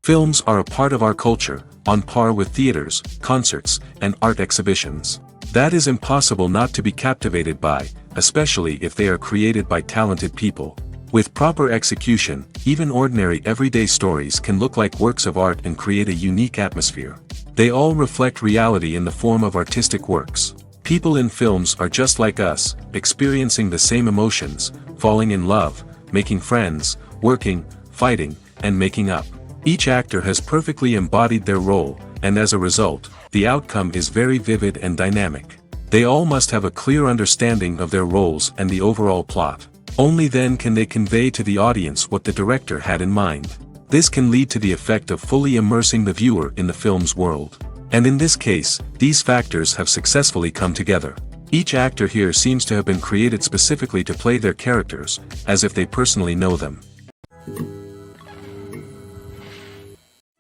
Films are a part of our culture, on par with theaters, concerts, and art exhibitions. That is impossible not to be captivated by, especially if they are created by talented people. With proper execution, even ordinary everyday stories can look like works of art and create a unique atmosphere. They all reflect reality in the form of artistic works. People in films are just like us, experiencing the same emotions, falling in love, making friends, working, fighting, and making up. Each actor has perfectly embodied their role, and as a result, the outcome is very vivid and dynamic. They all must have a clear understanding of their roles and the overall plot. Only then can they convey to the audience what the director had in mind. This can lead to the effect of fully immersing the viewer in the film's world. And in this case, these factors have successfully come together. Each actor here seems to have been created specifically to play their characters, as if they personally know them.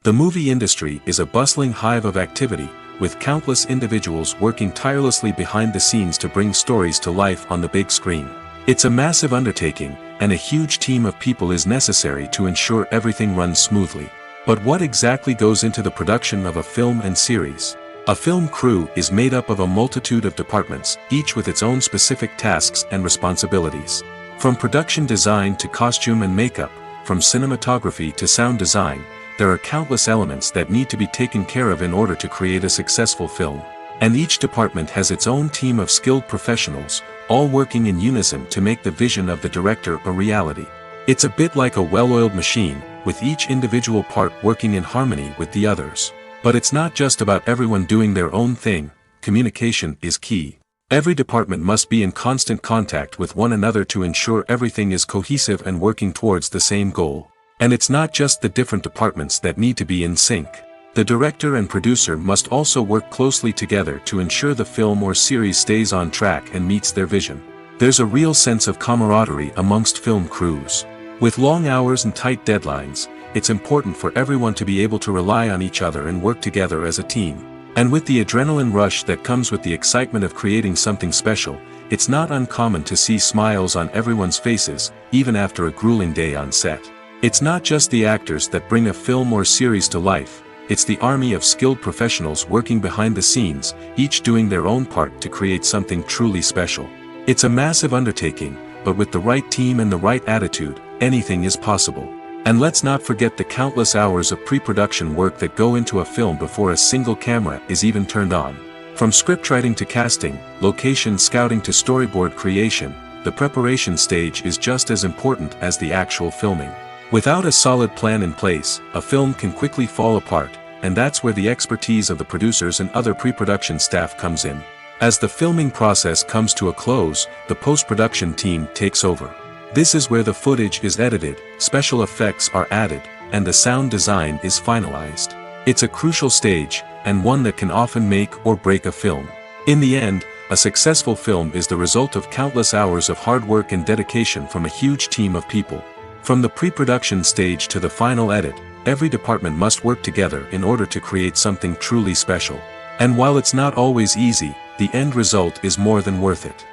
The movie industry is a bustling hive of activity, with countless individuals working tirelessly behind the scenes to bring stories to life on the big screen. It's a massive undertaking, and a huge team of people is necessary to ensure everything runs smoothly. But what exactly goes into the production of a film and series? A film crew is made up of a multitude of departments, each with its own specific tasks and responsibilities. From production design to costume and makeup, from cinematography to sound design, there are countless elements that need to be taken care of in order to create a successful film. And each department has its own team of skilled professionals, all working in unison to make the vision of the director a reality. It's a bit like a well-oiled machine, with each individual part working in harmony with the others. But it's not just about everyone doing their own thing. Communication is key. Every department must be in constant contact with one another to ensure everything is cohesive and working towards the same goal. And it's not just the different departments that need to be in sync. The director and producer must also work closely together to ensure the film or series stays on track and meets their vision. There's a real sense of camaraderie amongst film crews. With long hours and tight deadlines, it's important for everyone to be able to rely on each other and work together as a team. And with the adrenaline rush that comes with the excitement of creating something special, it's not uncommon to see smiles on everyone's faces, even after a grueling day on set. It's not just the actors that bring a film or series to life, it's the army of skilled professionals working behind the scenes, each doing their own part to create something truly special. It's a massive undertaking, but with the right team and the right attitude, anything is possible. And let's not forget the countless hours of pre-production work that go into a film before a single camera is even turned on. From scriptwriting to casting, location scouting to storyboard creation, the preparation stage is just as important as the actual filming. Without a solid plan in place, a film can quickly fall apart, and that's where the expertise of the producers and other pre-production staff comes in. As the filming process comes to a close, the post-production team takes over. This is where the footage is edited, special effects are added, and the sound design is finalized. It's a crucial stage, and one that can often make or break a film. In the end, a successful film is the result of countless hours of hard work and dedication from a huge team of people. From the pre-production stage to the final edit, every department must work together in order to create something truly special. And while it's not always easy, the end result is more than worth it.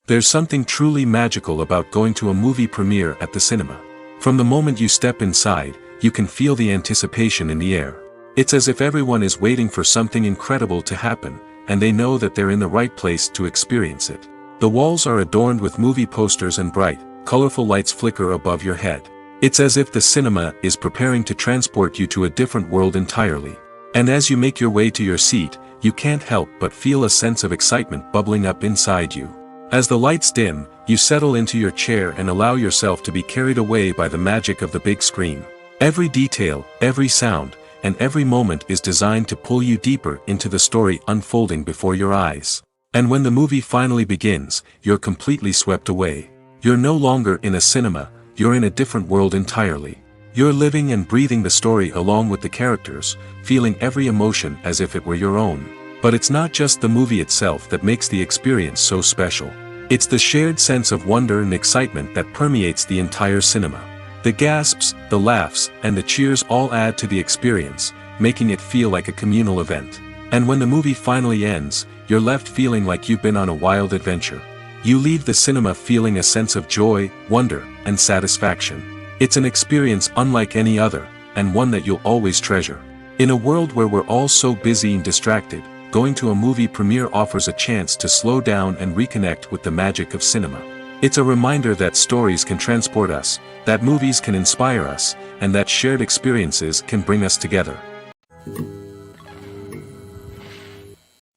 There's something truly magical about going to a movie premiere at the cinema. From the moment you step inside, you can feel the anticipation in the air. It's as if everyone is waiting for something incredible to happen, and they know that they're in the right place to experience it. The walls are adorned with movie posters and bright, colorful lights flicker above your head. It's as if the cinema is preparing to transport you to a different world entirely. And as you make your way to your seat, you can't help but feel a sense of excitement bubbling up inside you. As the lights dim, you settle into your chair and allow yourself to be carried away by the magic of the big screen. Every detail, every sound, and every moment is designed to pull you deeper into the story unfolding before your eyes. And when the movie finally begins, you're completely swept away. You're no longer in a cinema, you're in a different world entirely. You're living and breathing the story along with the characters, feeling every emotion as if it were your own. But it's not just the movie itself that makes the experience so special. It's the shared sense of wonder and excitement that permeates the entire cinema. The gasps, the laughs, and the cheers all add to the experience, making it feel like a communal event. And when the movie finally ends, you're left feeling like you've been on a wild adventure. You leave the cinema feeling a sense of joy, wonder, and satisfaction. It's an experience unlike any other, and one that you'll always treasure. In a world where we're all so busy and distracted, going to a movie premiere offers a chance to slow down and reconnect with the magic of cinema. It's a reminder that stories can transport us, that movies can inspire us, and that shared experiences can bring us together.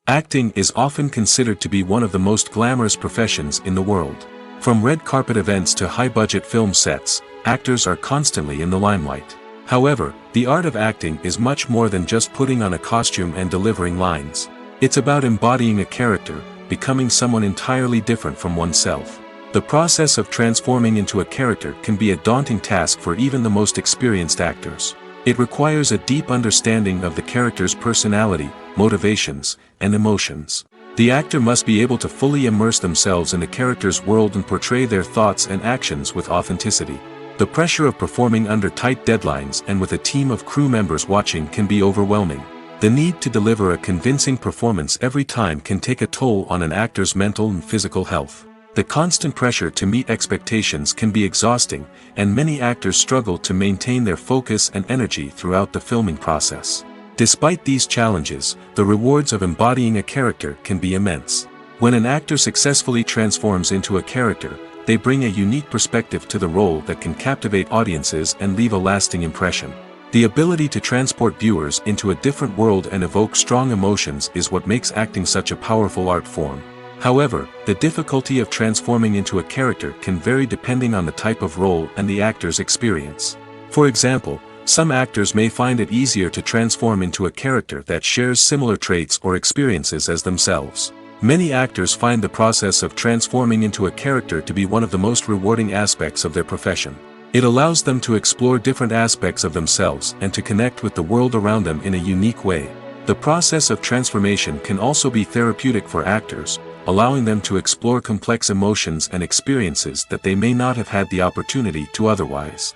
Acting is often considered to be one of the most glamorous professions in the world. From red carpet events to high-budget film sets, actors are constantly in the limelight. However, the art of acting is much more than just putting on a costume and delivering lines. It's about embodying a character, becoming someone entirely different from oneself. The process of transforming into a character can be a daunting task for even the most experienced actors. It requires a deep understanding of the character's personality, motivations, and emotions. The actor must be able to fully immerse themselves in the character's world and portray their thoughts and actions with authenticity. The pressure of performing under tight deadlines and with a team of crew members watching can be overwhelming. The need to deliver a convincing performance every time can take a toll on an actor's mental and physical health. The constant pressure to meet expectations can be exhausting, and many actors struggle to maintain their focus and energy throughout the filming process. Despite these challenges, the rewards of embodying a character can be immense. When an actor successfully transforms into a character, they bring a unique perspective to the role that can captivate audiences and leave a lasting impression. The ability to transport viewers into a different world and evoke strong emotions is what makes acting such a powerful art form. However, the difficulty of transforming into a character can vary depending on the type of role and the actor's experience. For example, some actors may find it easier to transform into a character that shares similar traits or experiences as themselves. Many actors find the process of transforming into a character to be one of the most rewarding aspects of their profession. It allows them to explore different aspects of themselves and to connect with the world around them in a unique way. The process of transformation can also be therapeutic for actors, allowing them to explore complex emotions and experiences that they may not have had the opportunity to otherwise.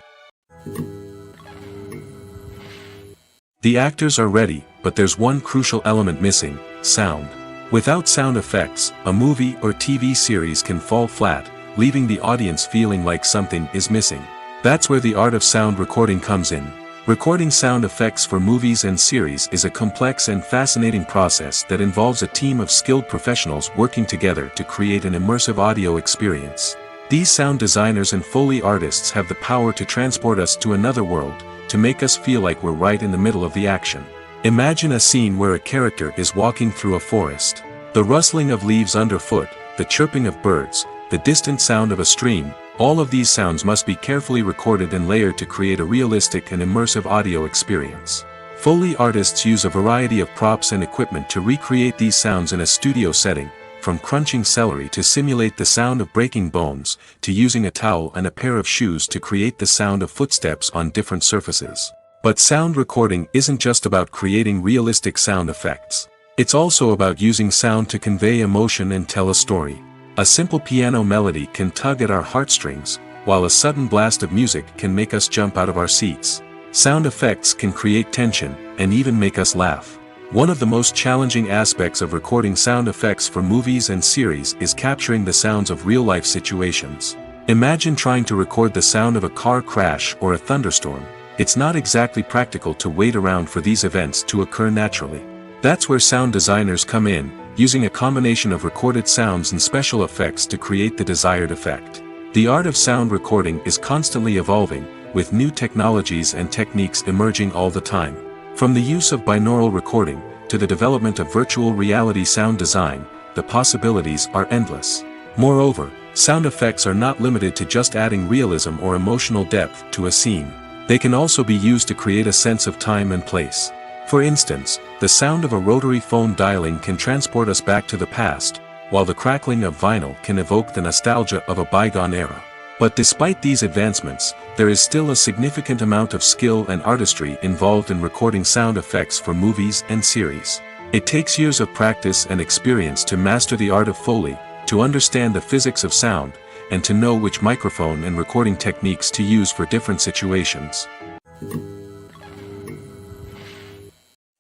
The actors are ready, but there's one crucial element missing: sound. Without sound effects, a movie or TV series can fall flat, leaving the audience feeling like something is missing. That's where the art of sound recording comes in. Recording sound effects for movies and series is a complex and fascinating process that involves a team of skilled professionals working together to create an immersive audio experience. These sound designers and Foley artists have the power to transport us to another world, to make us feel like we're right in the middle of the action. Imagine a scene where a character is walking through a forest. The rustling of leaves underfoot, the chirping of birds, the distant sound of a stream, all of these sounds must be carefully recorded and layered to create a realistic and immersive audio experience. Foley artists use a variety of props and equipment to recreate these sounds in a studio setting, from crunching celery to simulate the sound of breaking bones, to using a towel and a pair of shoes to create the sound of footsteps on different surfaces. But sound recording isn't just about creating realistic sound effects. It's also about using sound to convey emotion and tell a story. A simple piano melody can tug at our heartstrings, while a sudden blast of music can make us jump out of our seats. Sound effects can create tension, and even make us laugh. One of the most challenging aspects of recording sound effects for movies and series is capturing the sounds of real-life situations. Imagine trying to record the sound of a car crash or a thunderstorm. It's not exactly practical to wait around for these events to occur naturally. That's where sound designers come in, using a combination of recorded sounds and special effects to create the desired effect. The art of sound recording is constantly evolving, with new technologies and techniques emerging all the time. From the use of binaural recording, to the development of virtual reality sound design, the possibilities are endless. Moreover, sound effects are not limited to just adding realism or emotional depth to a scene. They can also be used to create a sense of time and place. For instance, the sound of a rotary phone dialing can transport us back to the past, while the crackling of vinyl can evoke the nostalgia of a bygone era. But despite these advancements, there is still a significant amount of skill and artistry involved in recording sound effects for movies and series. It takes years of practice and experience to master the art of Foley, to understand the physics of sound, and to know which microphone and recording techniques to use for different situations.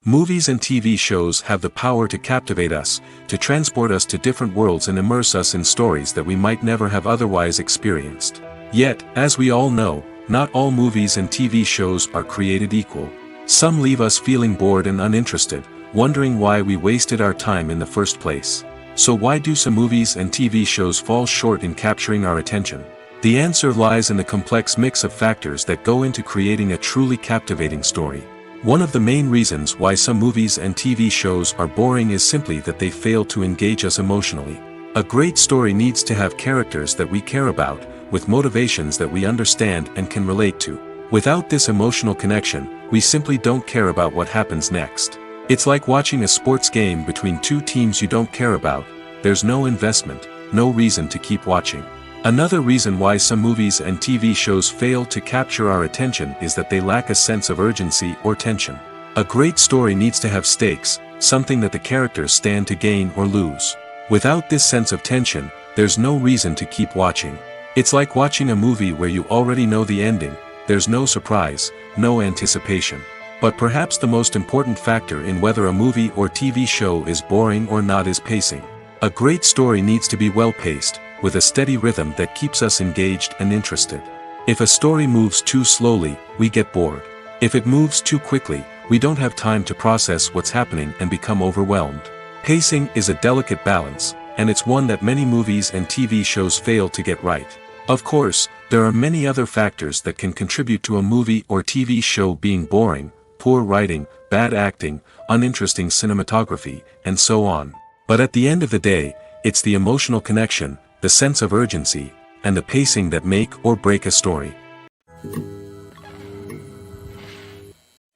Movies and TV shows have the power to captivate us, to transport us to different worlds and immerse us in stories that we might never have otherwise experienced. Yet, as we all know, not all movies and TV shows are created equal. Some leave us feeling bored and uninterested, wondering why we wasted our time in the first place. So why do some movies and TV shows fall short in capturing our attention? The answer lies in the complex mix of factors that go into creating a truly captivating story. One of the main reasons why some movies and TV shows are boring is simply that they fail to engage us emotionally. A great story needs to have characters that we care about, with motivations that we understand and can relate to. Without this emotional connection, we simply don't care about what happens next. It's like watching a sports game between two teams you don't care about. There's no investment, no reason to keep watching. Another reason why some movies and TV shows fail to capture our attention is that they lack a sense of urgency or tension. A great story needs to have stakes, something that the characters stand to gain or lose. Without this sense of tension, there's no reason to keep watching. It's like watching a movie where you already know the ending. There's no surprise, no anticipation. But perhaps the most important factor in whether a movie or TV show is boring or not is pacing. A great story needs to be well-paced, with a steady rhythm that keeps us engaged and interested. If a story moves too slowly, we get bored. If it moves too quickly, we don't have time to process what's happening and become overwhelmed. Pacing is a delicate balance, and it's one that many movies and TV shows fail to get right. Of course, there are many other factors that can contribute to a movie or TV show being boring: poor writing, bad acting, uninteresting cinematography, and so on. But at the end of the day, it's the emotional connection, the sense of urgency, and the pacing that make or break a story.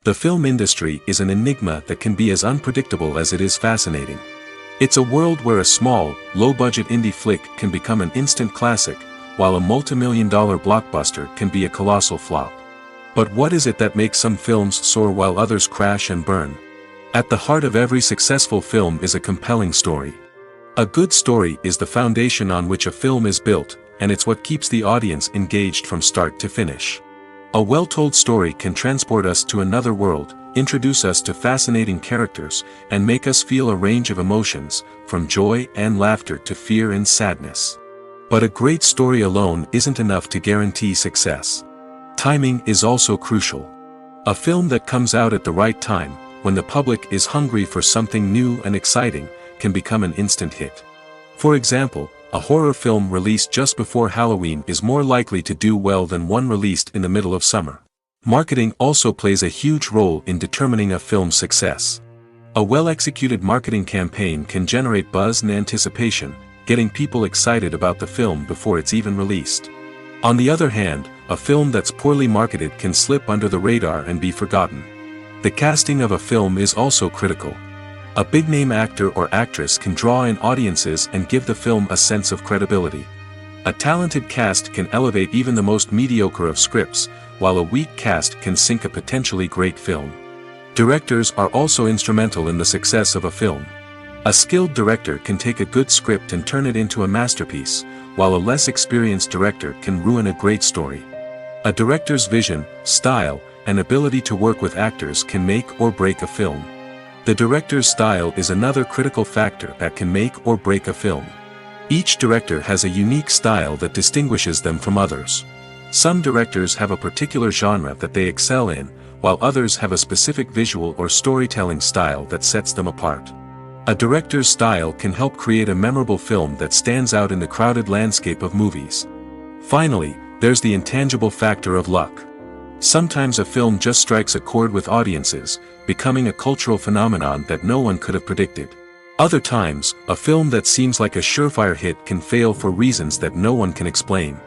The film industry is an enigma that can be as unpredictable as it is fascinating. It's a world where a small, low-budget indie flick can become an instant classic, while a multi-million-dollar blockbuster can be a colossal flop. But what is it that makes some films soar while others crash and burn? At the heart of every successful film is a compelling story. A good story is the foundation on which a film is built, and it's what keeps the audience engaged from start to finish. A well-told story can transport us to another world, introduce us to fascinating characters, and make us feel a range of emotions, from joy and laughter to fear and sadness. But a great story alone isn't enough to guarantee success. Timing is also crucial. A film that comes out at the right time, when the public is hungry for something new and exciting, can become an instant hit. For example, a horror film released just before Halloween is more likely to do well than one released in the middle of summer. Marketing also plays a huge role in determining a film's success. A well-executed marketing campaign can generate buzz and anticipation, getting people excited about the film before it's even released. On the other hand, a film that's poorly marketed can slip under the radar and be forgotten. The casting of a film is also critical. A big-name actor or actress can draw in audiences and give the film a sense of credibility. A talented cast can elevate even the most mediocre of scripts, while a weak cast can sink a potentially great film. Directors are also instrumental in the success of a film. A skilled director can take a good script and turn it into a masterpiece, while a less experienced director can ruin a great story. A director's vision, style, and ability to work with actors can make or break a film. The director's style is another critical factor that can make or break a film. Each director has a unique style that distinguishes them from others. Some directors have a particular genre that they excel in, while others have a specific visual or storytelling style that sets them apart. A director's style can help create a memorable film that stands out in the crowded landscape of movies. Finally, there's the intangible factor of luck. Sometimes a film just strikes a chord with audiences, becoming a cultural phenomenon that no one could have predicted. Other times, a film that seems like a surefire hit can fail for reasons that no one can explain.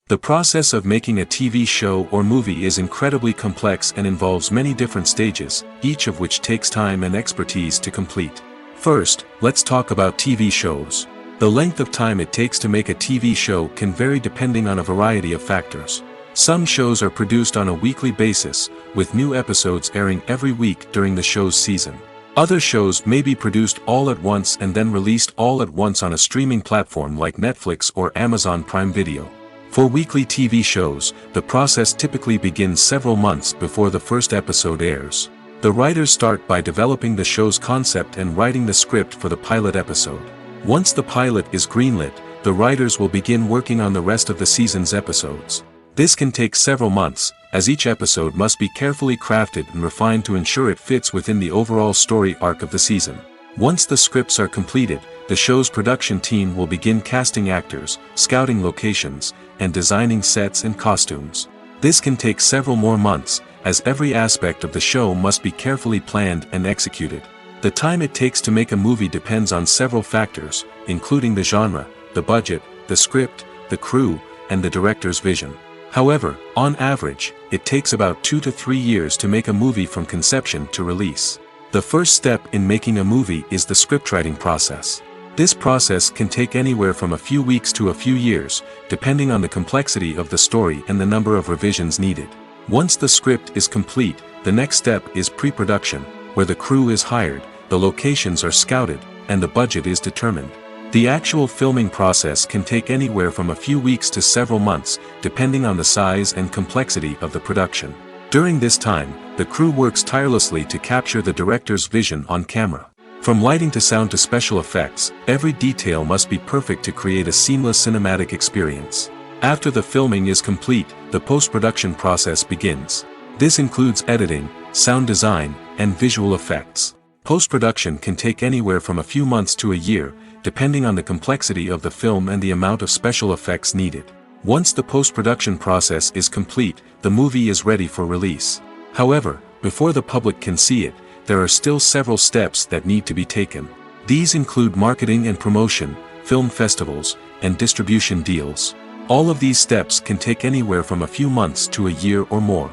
The process of making a TV show or movie is incredibly complex and involves many different stages, each of which takes time and expertise to complete. First, let's talk about TV shows. The length of time it takes to make a TV show can vary depending on a variety of factors. Some shows are produced on a weekly basis, with new episodes airing every week during the show's season. Other shows may be produced all at once and then released all at once on a streaming platform like Netflix or Amazon Prime Video. For weekly TV shows, the process typically begins several months before the first episode airs. The writers start by developing the show's concept and writing the script for the pilot episode. Once the pilot is greenlit, the writers will begin working on the rest of the season's episodes. This can take several months, as each episode must be carefully crafted and refined to ensure it fits within the overall story arc of the season. Once the scripts are completed, the show's production team will begin casting actors, scouting locations, and designing sets and costumes. This can take several more months, as every aspect of the show must be carefully planned and executed. The time it takes to make a movie depends on several factors, including the genre, the budget, the script, the crew, and the director's vision. However, on average, it takes about 2 to 3 years to make a movie from conception to release. The first step in making a movie is the scriptwriting process. This process can take anywhere from a few weeks to a few years, depending on the complexity of the story and the number of revisions needed. Once the script is complete, the next step is pre-production, where the crew is hired, the locations are scouted, and the budget is determined. The actual filming process can take anywhere from a few weeks to several months, depending on the size and complexity of the production. During this time, the crew works tirelessly to capture the director's vision on camera. From lighting to sound to special effects, every detail must be perfect to create a seamless cinematic experience. After the filming is complete, the post-production process begins. This includes editing, sound design, and visual effects. Post-production can take anywhere from a few months to a year, depending on the complexity of the film and the amount of special effects needed. Once the post-production process is complete, the movie is ready for release. However, before the public can see it, there are still several steps that need to be taken. These include marketing and promotion, film festivals, and distribution deals. All of these steps can take anywhere from a few months to a year or more.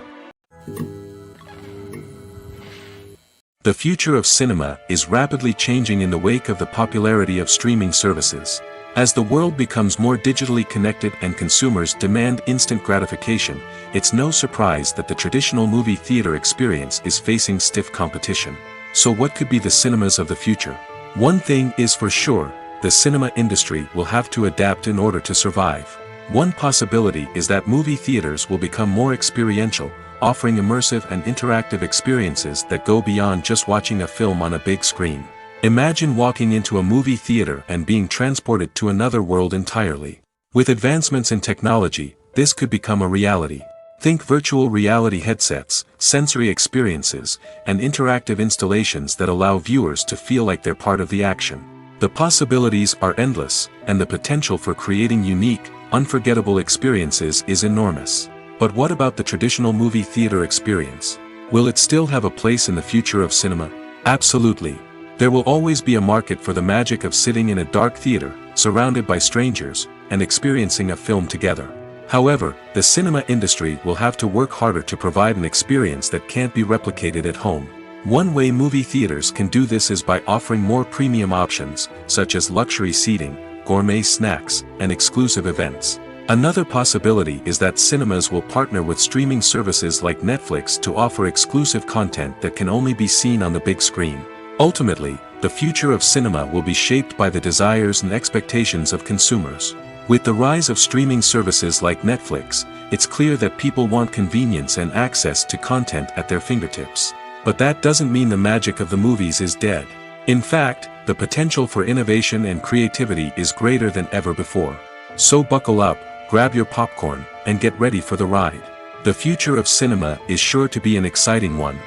The future of cinema is rapidly changing in the wake of the popularity of streaming services. As the world becomes more digitally connected and consumers demand instant gratification, it's no surprise that the traditional movie theater experience is facing stiff competition. So what could be the cinemas of the future? One thing is for sure, the cinema industry will have to adapt in order to survive. One possibility is that movie theaters will become more experiential, offering immersive and interactive experiences that go beyond just watching a film on a big screen. Imagine walking into a movie theater and being transported to another world entirely. With advancements in technology, this could become a reality. Think virtual reality headsets, sensory experiences, and interactive installations that allow viewers to feel like they're part of the action. The possibilities are endless, and the potential for creating unique, unforgettable experiences is enormous. But what about the traditional movie theater experience? Will it still have a place in the future of cinema? Absolutely. There will always be a market for the magic of sitting in a dark theater, surrounded by strangers, and experiencing a film together. However, the cinema industry will have to work harder to provide an experience that can't be replicated at home. One way movie theaters can do this is by offering more premium options, such as luxury seating, gourmet snacks, and exclusive events. Another possibility is that cinemas will partner with streaming services like Netflix to offer exclusive content that can only be seen on the big screen. Ultimately, the future of cinema will be shaped by the desires and expectations of consumers. With the rise of streaming services like Netflix, it's clear that people want convenience and access to content at their fingertips. But that doesn't mean the magic of the movies is dead. In fact, the potential for innovation and creativity is greater than ever before. So buckle up, grab your popcorn, and get ready for the ride. The future of cinema is sure to be an exciting one.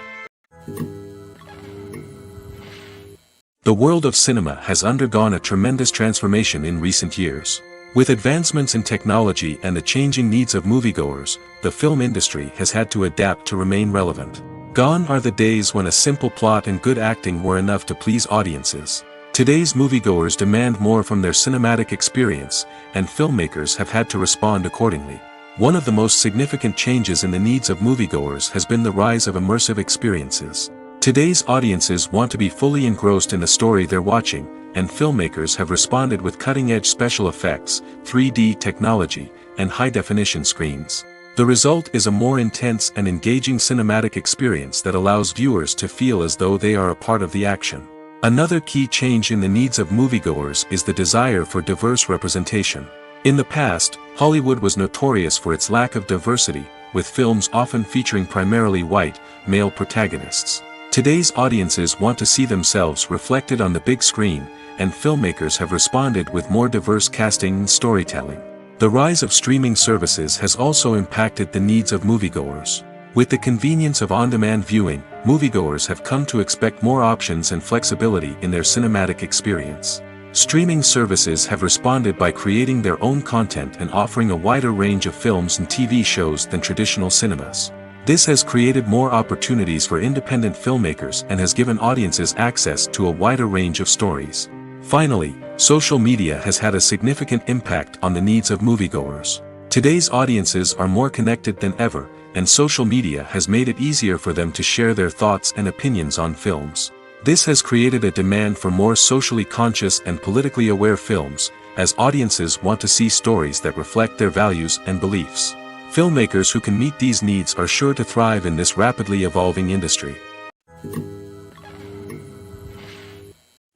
The world of cinema has undergone a tremendous transformation in recent years. With advancements in technology and the changing needs of moviegoers, the film industry has had to adapt to remain relevant. Gone are the days when a simple plot and good acting were enough to please audiences. Today's moviegoers demand more from their cinematic experience, and filmmakers have had to respond accordingly. One of the most significant changes in the needs of moviegoers has been the rise of immersive experiences. Today's audiences want to be fully engrossed in the story they're watching, and filmmakers have responded with cutting-edge special effects, 3D technology, and high-definition screens. The result is a more intense and engaging cinematic experience that allows viewers to feel as though they are a part of the action. Another key change in the needs of moviegoers is the desire for diverse representation. In the past, Hollywood was notorious for its lack of diversity, with films often featuring primarily white, male protagonists. Today's audiences want to see themselves reflected on the big screen, and filmmakers have responded with more diverse casting and storytelling. The rise of streaming services has also impacted the needs of moviegoers. With the convenience of on-demand viewing, moviegoers have come to expect more options and flexibility in their cinematic experience. Streaming services have responded by creating their own content and offering a wider range of films and TV shows than traditional cinemas. This has created more opportunities for independent filmmakers and has given audiences access to a wider range of stories. Finally, social media has had a significant impact on the needs of moviegoers. Today's audiences are more connected than ever, and social media has made it easier for them to share their thoughts and opinions on films. This has created a demand for more socially conscious and politically aware films, as audiences want to see stories that reflect their values and beliefs. Filmmakers who can meet these needs are sure to thrive in this rapidly evolving industry.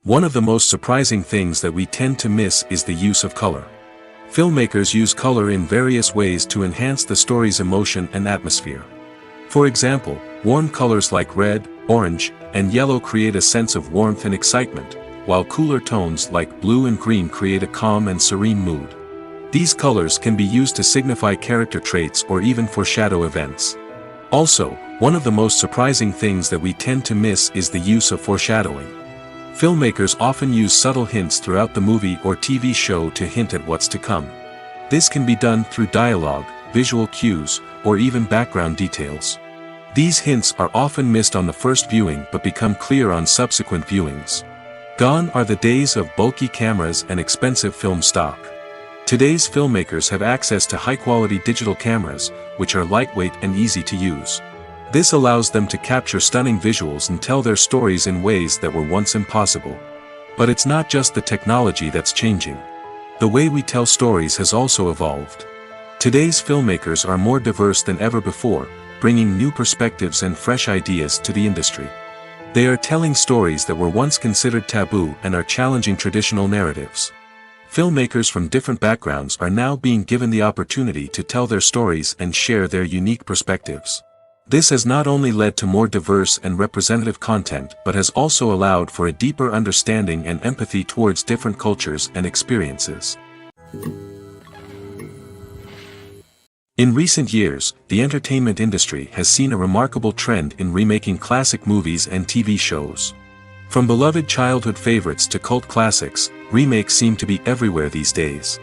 One of the most surprising things that we tend to miss is the use of color. Filmmakers use color in various ways to enhance the story's emotion and atmosphere. For example, warm colors like red, orange, and yellow create a sense of warmth and excitement, while cooler tones like blue and green create a calm and serene mood. These colors can be used to signify character traits or even foreshadow events. Also, one of the most surprising things that we tend to miss is the use of foreshadowing. Filmmakers often use subtle hints throughout the movie or TV show to hint at what's to come. This can be done through dialogue, visual cues, or even background details. These hints are often missed on the first viewing but become clear on subsequent viewings. Gone are the days of bulky cameras and expensive film stock. Today's filmmakers have access to high-quality digital cameras, which are lightweight and easy to use. This allows them to capture stunning visuals and tell their stories in ways that were once impossible. But it's not just the technology that's changing. The way we tell stories has also evolved. Today's filmmakers are more diverse than ever before, bringing new perspectives and fresh ideas to the industry. They are telling stories that were once considered taboo and are challenging traditional narratives. Filmmakers from different backgrounds are now being given the opportunity to tell their stories and share their unique perspectives. This has not only led to more diverse and representative content but has also allowed for a deeper understanding and empathy towards different cultures and experiences. In recent years, the entertainment industry has seen a remarkable trend in remaking classic movies and TV shows. From beloved childhood favorites to cult classics, remakes seem to be everywhere these days.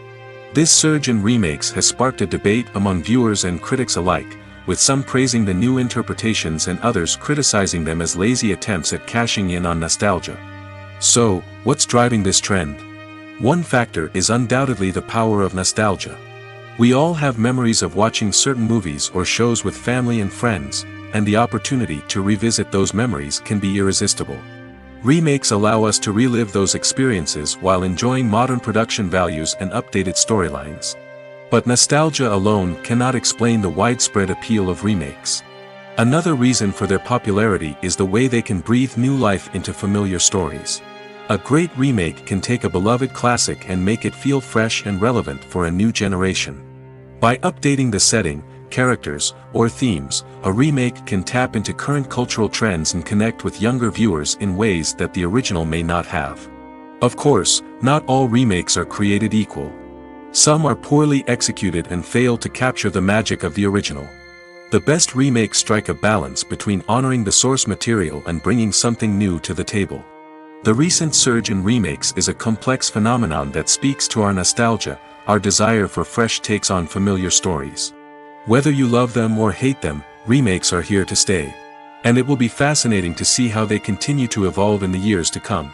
This surge in remakes has sparked a debate among viewers and critics alike, with some praising the new interpretations and others criticizing them as lazy attempts at cashing in on nostalgia. So, what's driving this trend? One factor is undoubtedly the power of nostalgia. We all have memories of watching certain movies or shows with family and friends, and the opportunity to revisit those memories can be irresistible. Remakes allow us to relive those experiences while enjoying modern production values and updated storylines. But nostalgia alone cannot explain the widespread appeal of remakes. Another reason for their popularity is the way they can breathe new life into familiar stories. A great remake can take a beloved classic and make it feel fresh and relevant for a new generation. By updating the setting, characters, or themes, a remake can tap into current cultural trends and connect with younger viewers in ways that the original may not have. Of course, not all remakes are created equal. Some are poorly executed and fail to capture the magic of the original. The best remakes strike a balance between honoring the source material and bringing something new to the table. The recent surge in remakes is a complex phenomenon that speaks to our nostalgia, our desire for fresh takes on familiar stories. Whether you love them or hate them, remakes are here to stay. And it will be fascinating to see how they continue to evolve in the years to come.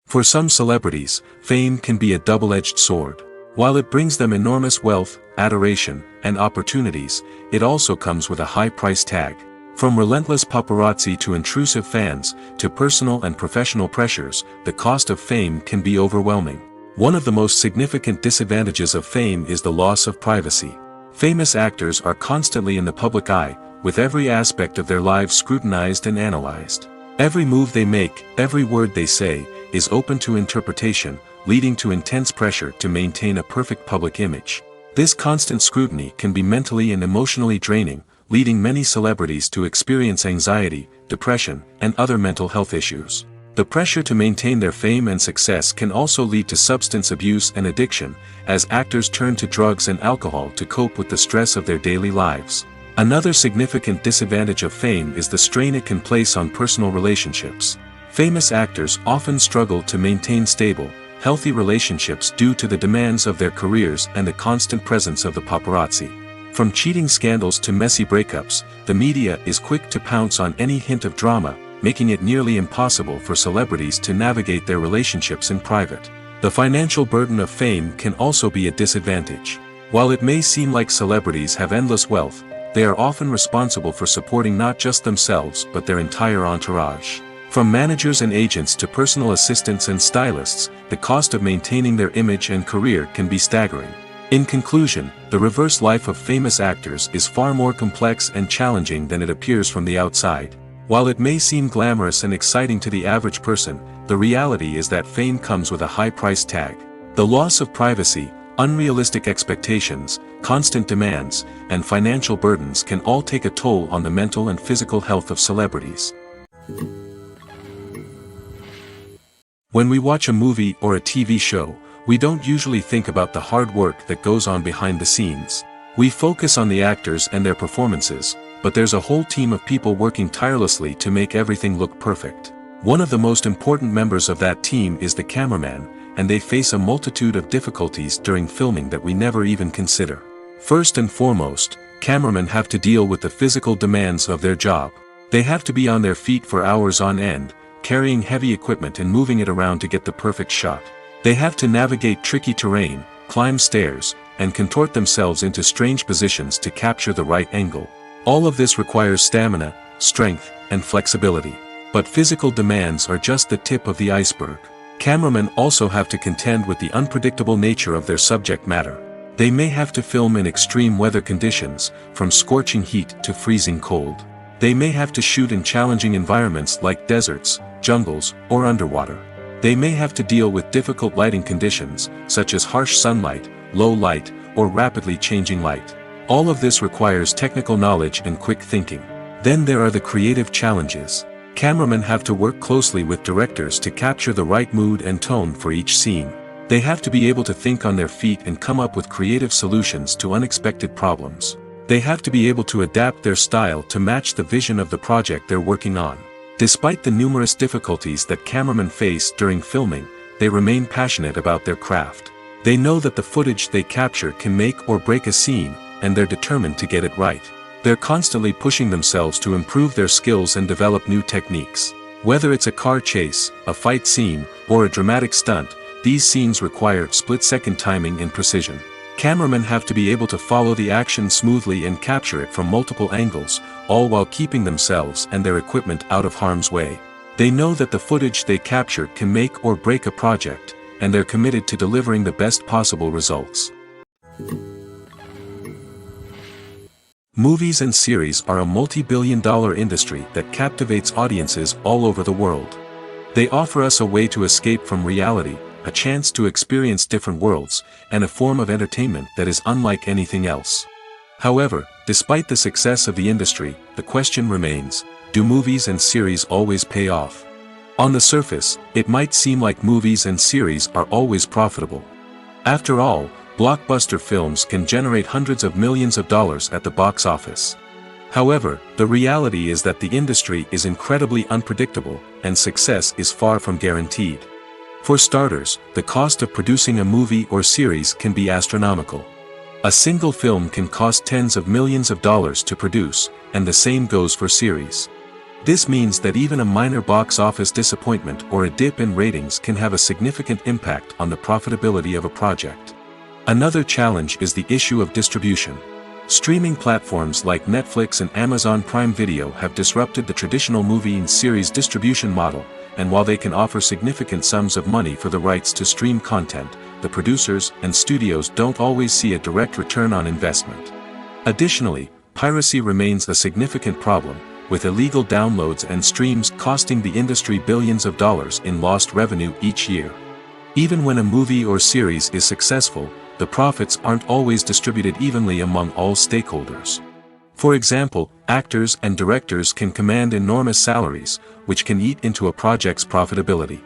For some celebrities, fame can be a double-edged sword. While it brings them enormous wealth, adoration, and opportunities, it also comes with a high price tag. From relentless paparazzi to intrusive fans, to personal and professional pressures, the cost of fame can be overwhelming. One of the most significant disadvantages of fame is the loss of privacy. Famous actors are constantly in the public eye, with every aspect of their lives scrutinized and analyzed. Every move they make, every word they say, is open to interpretation, leading to intense pressure to maintain a perfect public image. This constant scrutiny can be mentally and emotionally draining, leading many celebrities to experience anxiety, depression, and other mental health issues. The pressure to maintain their fame and success can also lead to substance abuse and addiction, as actors turn to drugs and alcohol to cope with the stress of their daily lives. Another significant disadvantage of fame is the strain it can place on personal relationships. Famous actors often struggle to maintain stable, healthy relationships due to the demands of their careers and the constant presence of the paparazzi. From cheating scandals to messy breakups, the media is quick to pounce on any hint of drama, making it nearly impossible for celebrities to navigate their relationships in private. The financial burden of fame can also be a disadvantage. While it may seem like celebrities have endless wealth, they are often responsible for supporting not just themselves but their entire entourage. From managers and agents to personal assistants and stylists, the cost of maintaining their image and career can be staggering. In conclusion, the reverse life of famous actors is far more complex and challenging than it appears from the outside. While it may seem glamorous and exciting to the average person, the reality is that fame comes with a high price tag. The loss of privacy, unrealistic expectations, constant demands, and financial burdens can all take a toll on the mental and physical health of celebrities. When we watch a movie or a TV show, we don't usually think about the hard work that goes on behind the scenes. We focus on the actors and their performances, but there's a whole team of people working tirelessly to make everything look perfect. One of the most important members of that team is the cameraman, and they face a multitude of difficulties during filming that we never even consider. First and foremost, cameramen have to deal with the physical demands of their job. They have to be on their feet for hours on end, carrying heavy equipment and moving it around to get the perfect shot. They have to navigate tricky terrain, climb stairs, and contort themselves into strange positions to capture the right angle. All of this requires stamina, strength, and flexibility. But physical demands are just the tip of the iceberg. Cameramen also have to contend with the unpredictable nature of their subject matter. They may have to film in extreme weather conditions, from scorching heat to freezing cold. They may have to shoot in challenging environments like deserts, jungles, or underwater. They may have to deal with difficult lighting conditions, such as harsh sunlight, low light, or rapidly changing light. All of this requires technical knowledge and quick thinking. Then there are the creative challenges. Cameramen have to work closely with directors to capture the right mood and tone for each scene. They have to be able to think on their feet and come up with creative solutions to unexpected problems. They have to be able to adapt their style to match the vision of the project they're working on. Despite the numerous difficulties that cameramen face during filming, they remain passionate about their craft. They know that the footage they capture can make or break a scene, and they're determined to get it right. They're constantly pushing themselves to improve their skills and develop new techniques. Whether it's a car chase, a fight scene, or a dramatic stunt, these scenes require split-second timing and precision. Cameramen have to be able to follow the action smoothly and capture it from multiple angles, all while keeping themselves and their equipment out of harm's way. They know that the footage they capture can make or break a project, and they're committed to delivering the best possible results. Movies and series are a multi-billion-dollar industry that captivates audiences all over the world. They offer us a way to escape from reality, a chance to experience different worlds, and a form of entertainment that is unlike anything else. However, despite the success of the industry, the question remains, do movies and series always pay off? On the surface, it might seem like movies and series are always profitable. After all, blockbuster films can generate hundreds of millions of dollars at the box office. However, the reality is that the industry is incredibly unpredictable, and success is far from guaranteed. For starters, the cost of producing a movie or series can be astronomical. A single film can cost tens of millions of dollars to produce, and the same goes for series. This means that even a minor box office disappointment or a dip in ratings can have a significant impact on the profitability of a project. Another challenge is the issue of distribution. Streaming platforms like Netflix and Amazon Prime Video have disrupted the traditional movie and series distribution model, and while they can offer significant sums of money for the rights to stream content, the producers and studios don't always see a direct return on investment. Additionally, piracy remains a significant problem, with illegal downloads and streams costing the industry billions of dollars in lost revenue each year. Even when a movie or series is successful, the profits aren't always distributed evenly among all stakeholders. For example, actors and directors can command enormous salaries, which can eat into a project's profitability.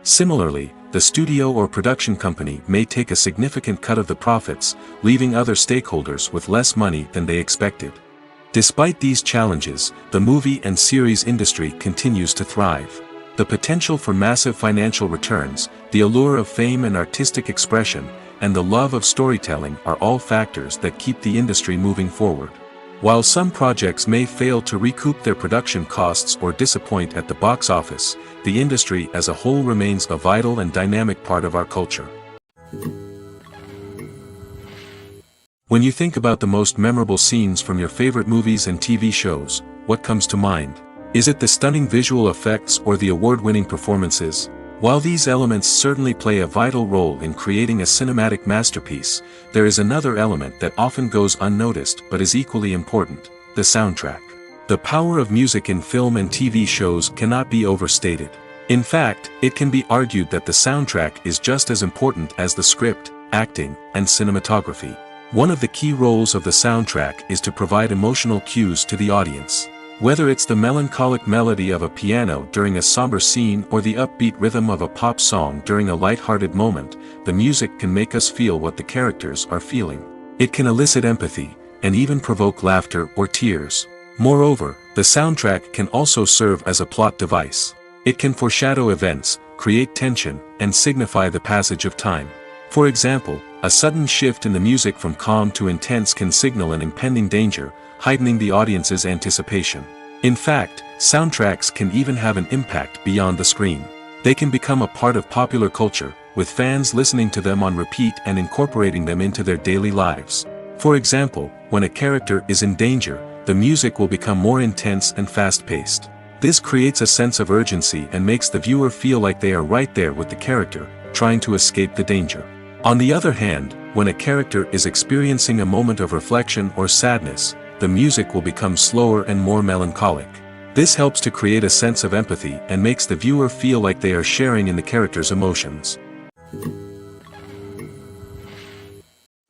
Similarly, the studio or production company may take a significant cut of the profits, leaving other stakeholders with less money than they expected. Despite these challenges, the movie and series industry continues to thrive. The potential for massive financial returns, the allure of fame and artistic expression, and the love of storytelling are all factors that keep the industry moving forward. While some projects may fail to recoup their production costs or disappoint at the box office, the industry as a whole remains a vital and dynamic part of our culture. When you think about the most memorable scenes from your favorite movies and TV shows, what comes to mind? Is it the stunning visual effects or the award-winning performances? While these elements certainly play a vital role in creating a cinematic masterpiece, there is another element that often goes unnoticed but is equally important: the soundtrack. The power of music in film and TV shows cannot be overstated. In fact, it can be argued that the soundtrack is just as important as the script, acting, and cinematography. One of the key roles of the soundtrack is to provide emotional cues to the audience. Whether it's the melancholic melody of a piano during a somber scene or the upbeat rhythm of a pop song during a light-hearted moment, the music can make us feel what the characters are feeling. It can elicit empathy, and even provoke laughter or tears. Moreover, the soundtrack can also serve as a plot device. It can foreshadow events, create tension, and signify the passage of time. For example, a sudden shift in the music from calm to intense can signal an impending danger, heightening the audience's anticipation. In fact, soundtracks can even have an impact beyond the screen. They can become a part of popular culture, with fans listening to them on repeat and incorporating them into their daily lives. For example, when a character is in danger, the music will become more intense and fast-paced. This creates a sense of urgency and makes the viewer feel like they are right there with the character, trying to escape the danger. On the other hand, when a character is experiencing a moment of reflection or sadness, the music will become slower and more melancholic. This helps to create a sense of empathy and makes the viewer feel like they are sharing in the character's emotions.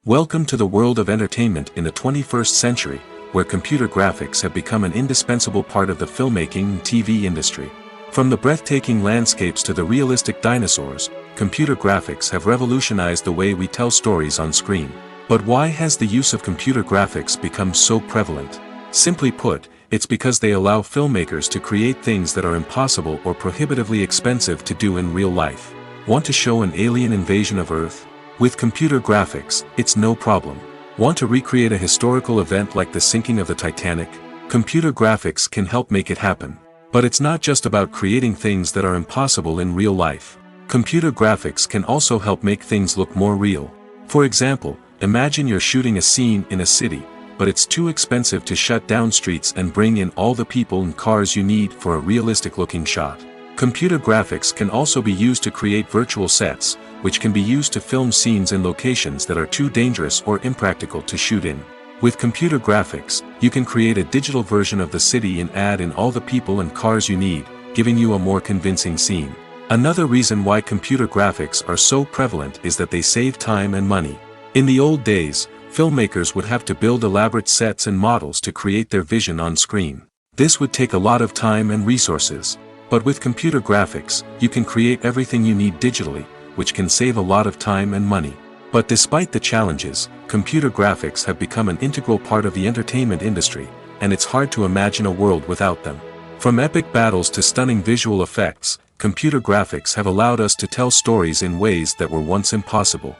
Welcome to the world of entertainment in the 21st century, where computer graphics have become an indispensable part of the filmmaking and TV industry. From the breathtaking landscapes to the realistic dinosaurs, computer graphics have revolutionized the way we tell stories on screen. But why has the use of computer graphics become so prevalent? Simply put, it's because they allow filmmakers to create things that are impossible or prohibitively expensive to do in real life. Want to show an alien invasion of Earth? With computer graphics, it's no problem. Want to recreate a historical event like the sinking of the Titanic? Computer graphics can help make it happen. But it's not just about creating things that are impossible in real life. Computer graphics can also help make things look more real. For example, imagine you're shooting a scene in a city, but it's too expensive to shut down streets and bring in all the people and cars you need for a realistic-looking shot. Computer graphics can also be used to create virtual sets, which can be used to film scenes in locations that are too dangerous or impractical to shoot in. With computer graphics, you can create a digital version of the city and add in all the people and cars you need, giving you a more convincing scene. Another reason why computer graphics are so prevalent is that they save time and money. In the old days, filmmakers would have to build elaborate sets and models to create their vision on screen. This would take a lot of time and resources. But with computer graphics, you can create everything you need digitally, which can save a lot of time and money. But despite the challenges, computer graphics have become an integral part of the entertainment industry, and it's hard to imagine a world without them. From epic battles to stunning visual effects, computer graphics have allowed us to tell stories in ways that were once impossible.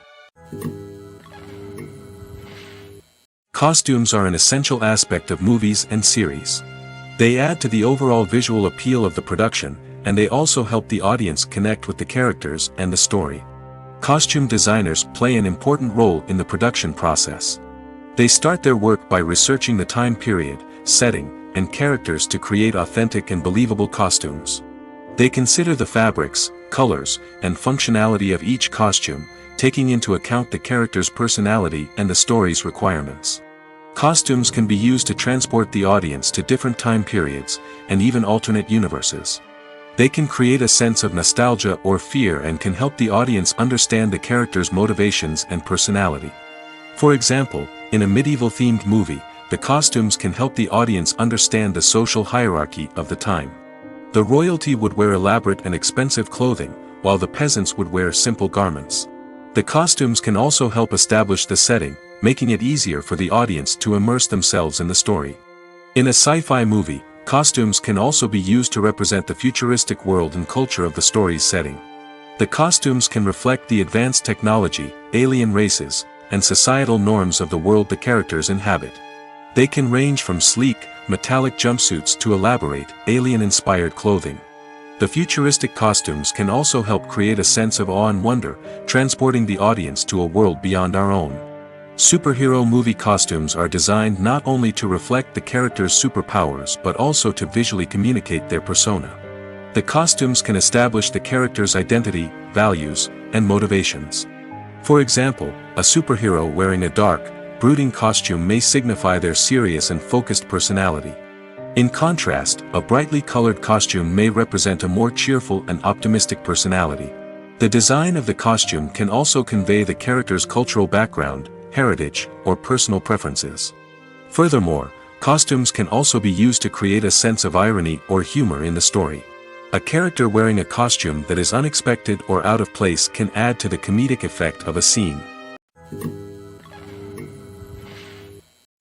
Costumes are an essential aspect of movies and series. They add to the overall visual appeal of the production, and they also help the audience connect with the characters and the story. Costume designers play an important role in the production process. They start their work by researching the time period, setting, and characters to create authentic and believable costumes. They consider the fabrics, colors, and functionality of each costume, taking into account the character's personality and the story's requirements. Costumes can be used to transport the audience to different time periods, and even alternate universes. They can create a sense of nostalgia or fear and can help the audience understand the character's motivations and personality. For example, in a medieval-themed movie, the costumes can help the audience understand the social hierarchy of the time. The royalty would wear elaborate and expensive clothing, while the peasants would wear simple garments. The costumes can also help establish the setting, making it easier for the audience to immerse themselves in the story. In a sci-fi movie, costumes can also be used to represent the futuristic world and culture of the story's setting. The costumes can reflect the advanced technology, alien races, and societal norms of the world the characters inhabit. They can range from sleek, metallic jumpsuits to elaborate, alien-inspired clothing. The futuristic costumes can also help create a sense of awe and wonder, transporting the audience to a world beyond our own. Superhero movie costumes are designed not only to reflect the character's superpowers but also to visually communicate their persona. The costumes can establish the character's identity, values, and motivations. For example, a superhero wearing a dark, brooding costume may signify their serious and focused personality. In contrast, a brightly colored costume may represent a more cheerful and optimistic personality. The design of the costume can also convey the character's cultural background, heritage, or personal preferences. Furthermore, costumes can also be used to create a sense of irony or humor in the story. A character wearing a costume that is unexpected or out of place can add to the comedic effect of a scene.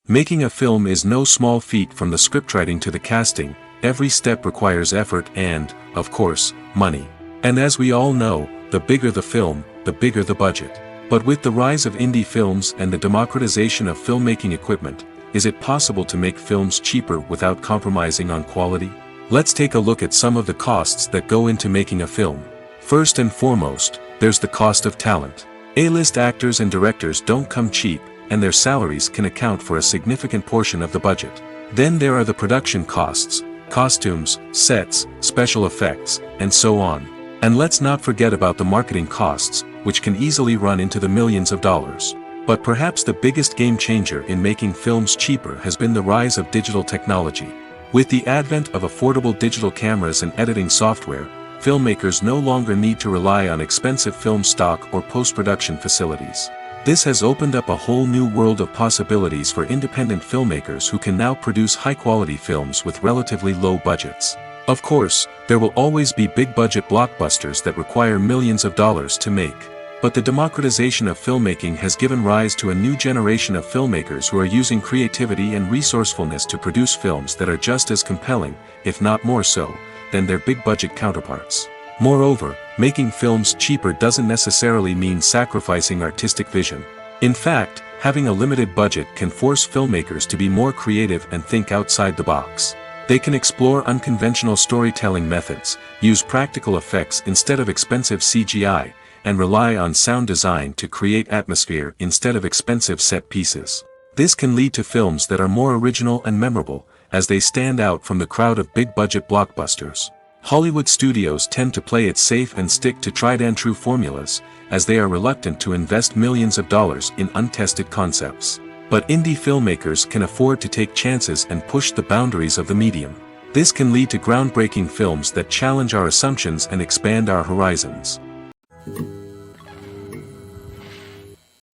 Making a film is no small feat. From the scriptwriting to the casting, every step requires effort and, of course, money. And as we all know, the bigger the film, the bigger the budget. But with the rise of indie films and the democratization of filmmaking equipment, is it possible to make films cheaper without compromising on quality? Let's take a look at some of the costs that go into making a film. First and foremost, there's the cost of talent. A-list actors and directors don't come cheap, and their salaries can account for a significant portion of the budget. Then there are the production costs, costumes, sets, special effects, and so on. And let's not forget about the marketing costs, which can easily run into the millions of dollars. But perhaps the biggest game changer in making films cheaper has been the rise of digital technology. With the advent of affordable digital cameras and editing software, filmmakers no longer need to rely on expensive film stock or post-production facilities. This has opened up a whole new world of possibilities for independent filmmakers who can now produce high-quality films with relatively low budgets. Of course, there will always be big-budget blockbusters that require millions of dollars to make. But the democratization of filmmaking has given rise to a new generation of filmmakers who are using creativity and resourcefulness to produce films that are just as compelling, if not more so, than their big-budget counterparts. Moreover, making films cheaper doesn't necessarily mean sacrificing artistic vision. In fact, having a limited budget can force filmmakers to be more creative and think outside the box. They can explore unconventional storytelling methods, use practical effects instead of expensive CGI, and rely on sound design to create atmosphere instead of expensive set pieces. This can lead to films that are more original and memorable, as they stand out from the crowd of big-budget blockbusters. Hollywood studios tend to play it safe and stick to tried-and-true formulas, as they are reluctant to invest millions of dollars in untested concepts. But indie filmmakers can afford to take chances and push the boundaries of the medium. This can lead to groundbreaking films that challenge our assumptions and expand our horizons.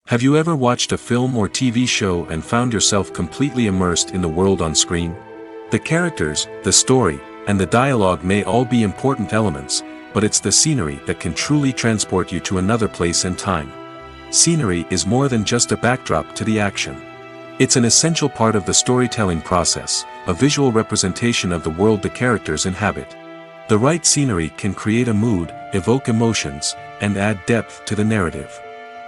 Have you ever watched a film or TV show and found yourself completely immersed in the world on screen? The characters, the story, and the dialogue may all be important elements, but it's the scenery that can truly transport you to another place and time. Scenery is more than just a backdrop to the action. It's an essential part of the storytelling process, a visual representation of the world the characters inhabit. The right scenery can create a mood, evoke emotions, and add depth to the narrative.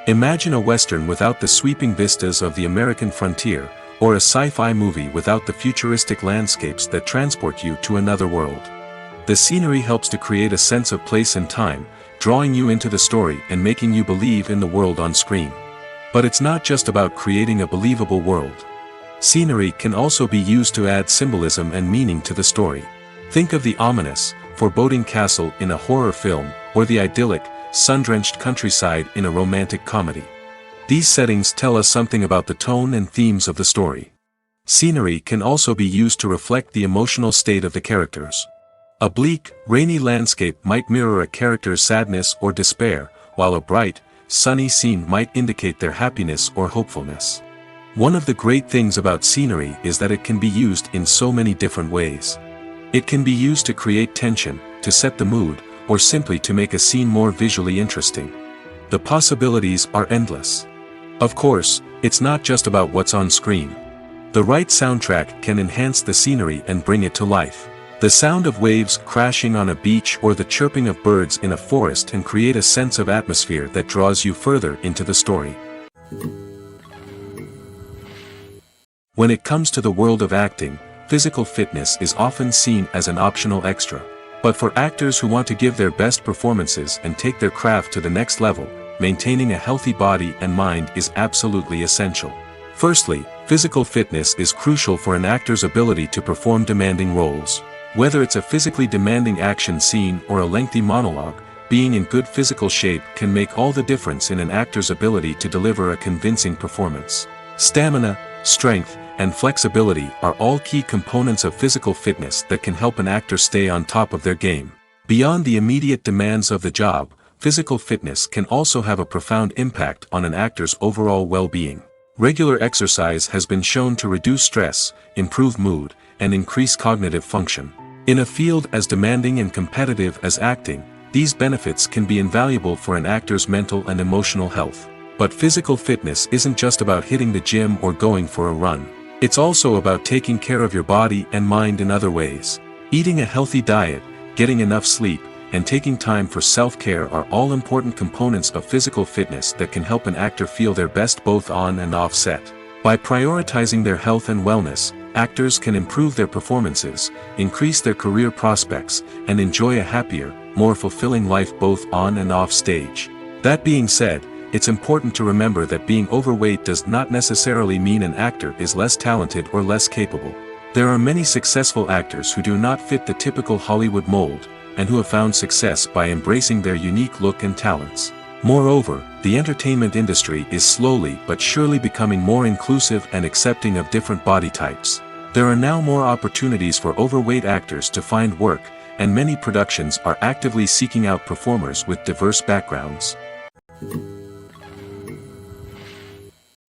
Imagine a Western without the sweeping vistas of the American frontier, or a sci-fi movie without the futuristic landscapes that transport you to another world. The scenery helps to create a sense of place and time, drawing you into the story and making you believe in the world on screen. But it's not just about creating a believable world. Scenery can also be used to add symbolism and meaning to the story. Think of the ominous, foreboding castle in a horror film, or the idyllic, sun-drenched countryside in a romantic comedy. These settings tell us something about the tone and themes of the story. Scenery can also be used to reflect the emotional state of the characters. A bleak, rainy landscape might mirror a character's sadness or despair, while a bright, sunny scene might indicate their happiness or hopefulness. One of the great things about scenery is that it can be used in so many different ways. It can be used to create tension, to set the mood, or simply to make a scene more visually interesting. The possibilities are endless. Of course, it's not just about what's on screen. The right soundtrack can enhance the scenery and bring it to life. The sound of waves crashing on a beach or the chirping of birds in a forest can create a sense of atmosphere that draws you further into the story. When it comes to the world of acting, physical fitness is often seen as an optional extra. But for actors who want to give their best performances and take their craft to the next level, maintaining a healthy body and mind is absolutely essential. Firstly, physical fitness is crucial for an actor's ability to perform demanding roles. Whether it's a physically demanding action scene or a lengthy monologue, being in good physical shape can make all the difference in an actor's ability to deliver a convincing performance. Stamina, strength, and flexibility are all key components of physical fitness that can help an actor stay on top of their game. Beyond the immediate demands of the job, physical fitness can also have a profound impact on an actor's overall well-being. Regular exercise has been shown to reduce stress, improve mood, and increase cognitive function. In a field as demanding and competitive as acting, these benefits can be invaluable for an actor's mental and emotional health. But physical fitness isn't just about hitting the gym or going for a run. It's also about taking care of your body and mind in other ways. Eating a healthy diet, getting enough sleep, and taking time for self-care are all important components of physical fitness that can help an actor feel their best both on and off set. By prioritizing their health and wellness, actors can improve their performances, increase their career prospects, and enjoy a happier, more fulfilling life both on and off stage. That being said, it's important to remember that being overweight does not necessarily mean an actor is less talented or less capable. There are many successful actors who do not fit the typical Hollywood mold, and who have found success by embracing their unique look and talents. Moreover, the entertainment industry is slowly but surely becoming more inclusive and accepting of different body types. There are now more opportunities for overweight actors to find work, and many productions are actively seeking out performers with diverse backgrounds.